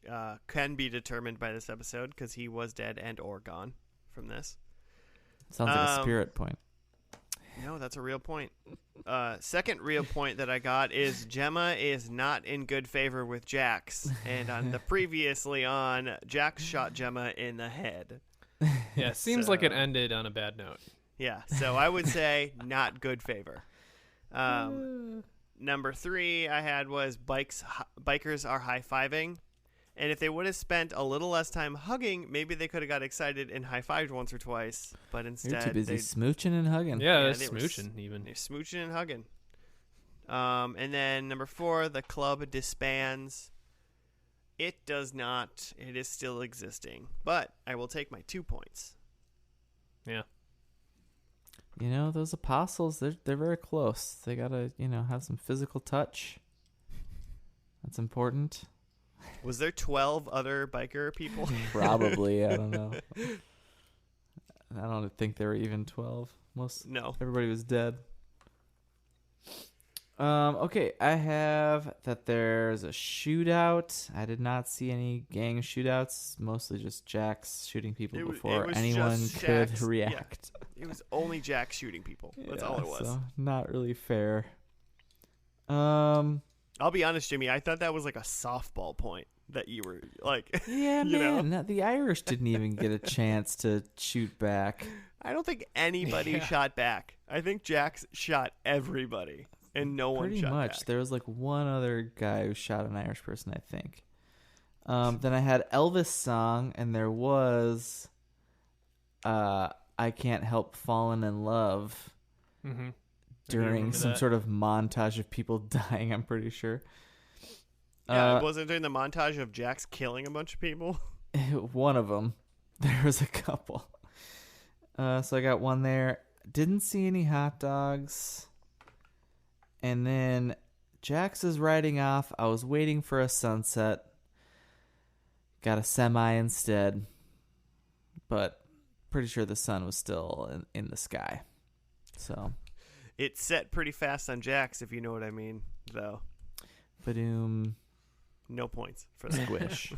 Speaker 1: can be determined by this episode because he was dead and or gone from this.
Speaker 3: Sounds like a spirit point.
Speaker 1: No, that's a real point. Second real point that I got is Gemma is not in good favor with Jax. And on the previously on, Jax shot Gemma in the head.
Speaker 2: Yeah, seems like it ended on a bad note.
Speaker 1: Yeah, so I would say not good favor. Number 3 I had was bikers are high-fiving. And if they would have spent a little less time hugging, maybe they could have got excited and high-fived once or twice. But instead,
Speaker 3: You're too busy smooching and hugging.
Speaker 2: Yeah,
Speaker 1: they were
Speaker 2: smooching even.
Speaker 1: they're smooching and hugging. And then number 4, the club disbands. It does not. It is still existing. But I will take my 2 points.
Speaker 2: Yeah.
Speaker 3: You know, those apostles, they're very close. They gotta, have some physical touch. That's important.
Speaker 1: Was there 12 other biker people?
Speaker 3: Probably, I don't know. I don't think there were even 12.
Speaker 1: No.
Speaker 3: Everybody was dead. Okay, I have that there's a shootout. I did not see any gang shootouts. Mostly just Jax shooting people
Speaker 1: It
Speaker 3: before
Speaker 1: was
Speaker 3: anyone
Speaker 1: just
Speaker 3: could
Speaker 1: Jax.
Speaker 3: react.
Speaker 1: It It was only Jack shooting people. That's all it was.
Speaker 3: So not really fair.
Speaker 1: I'll be honest, Jimmy. I thought that was like a softball point that you were like.
Speaker 3: Yeah,
Speaker 1: you
Speaker 3: man.
Speaker 1: know?
Speaker 3: The Irish didn't even get a chance to shoot back.
Speaker 1: I don't think anybody shot back. I think Jax shot everybody, and no one
Speaker 3: Pretty
Speaker 1: shot
Speaker 3: much.
Speaker 1: back.
Speaker 3: There was like one other guy who shot an Irish person, I think. Then I had Elvis song, and there was I Can't Help Falling in Love
Speaker 2: Mm-hmm.
Speaker 3: during some sort of montage of people dying, I'm pretty sure.
Speaker 1: Yeah, it wasn't during the montage of Jax killing a bunch of people.
Speaker 3: One of them. There was a couple. So I got one there. Didn't see any hot dogs. And then Jax is riding off. I was waiting for a sunset. Got a semi instead. But pretty sure the sun was still in the sky. So
Speaker 1: It set pretty fast on Jax, if you know what I mean, though.
Speaker 3: Badoom.
Speaker 1: No points for that.
Speaker 3: Squish.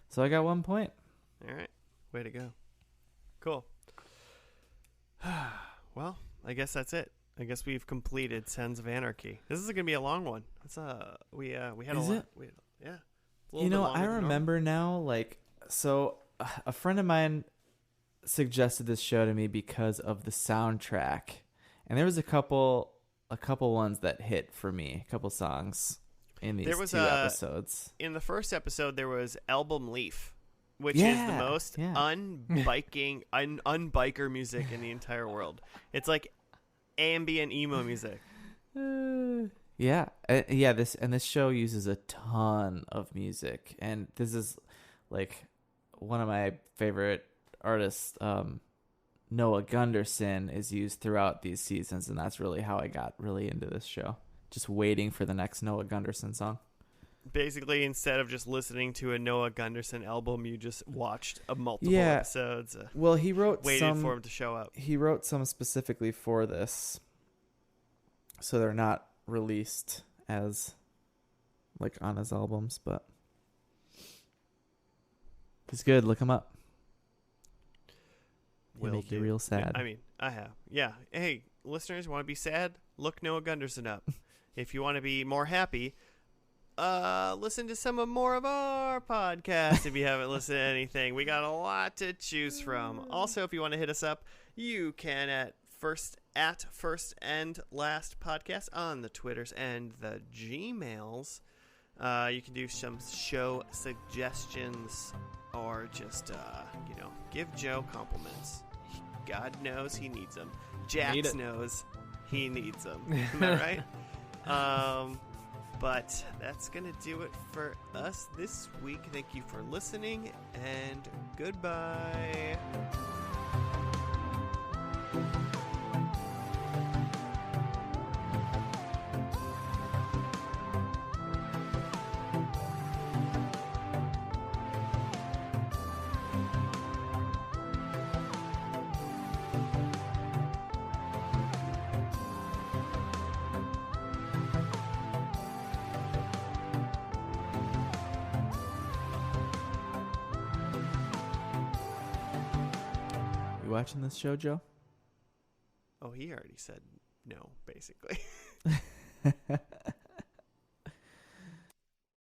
Speaker 3: So I got 1 point.
Speaker 1: All right. Way to go. Cool. Well, I guess that's it. I guess we've completed Sons of Anarchy. This is going to be a long one. It's we had
Speaker 3: Is
Speaker 1: a lot.
Speaker 3: it?
Speaker 1: Yeah. It's a
Speaker 3: You
Speaker 1: little
Speaker 3: know,
Speaker 1: bit longer
Speaker 3: I
Speaker 1: than normal.
Speaker 3: remember now, like, so a friend of mine suggested this show to me because of the soundtrack. And there was a couple ones that hit for me, a couple songs in these
Speaker 1: There was
Speaker 3: two episodes.
Speaker 1: In the first episode, there was Album Leaf, which is the
Speaker 3: Yeah,
Speaker 1: most
Speaker 3: yeah.
Speaker 1: unbiker music in the entire world. It's like ambient emo music.
Speaker 3: Yeah. This show uses a ton of music, and this is like one of my favorite artists, Noah Gunderson, is used throughout these seasons, and that's really how I got really into this show. Just waiting for the next Noah Gunderson song.
Speaker 1: Basically, instead of just listening to a Noah Gunderson album, you just watched multiple
Speaker 3: Yeah.
Speaker 1: episodes.
Speaker 3: Well, he wrote
Speaker 1: Waited for him to show up.
Speaker 3: He wrote some specifically for this, so they're not released as like on his albums, but he's good. Look him up. He'll make you real sad.
Speaker 1: I mean, I have. Yeah. Hey, listeners, want to be sad? Look Noah Gunderson up. If you want to be more happy, listen to some more of our podcasts if you haven't listened to anything. We got a lot to choose from. Also, if you want to hit us up, you can at first and last podcast on the Twitters and the Gmails. You can do some show suggestions or just give Joe compliments. God knows he needs them. Jax knows he needs them. Am I right? But that's going to do it for us this week. Thank you for listening, and goodbye.
Speaker 3: You watching this show, Joe?
Speaker 1: Oh, he already said no, basically.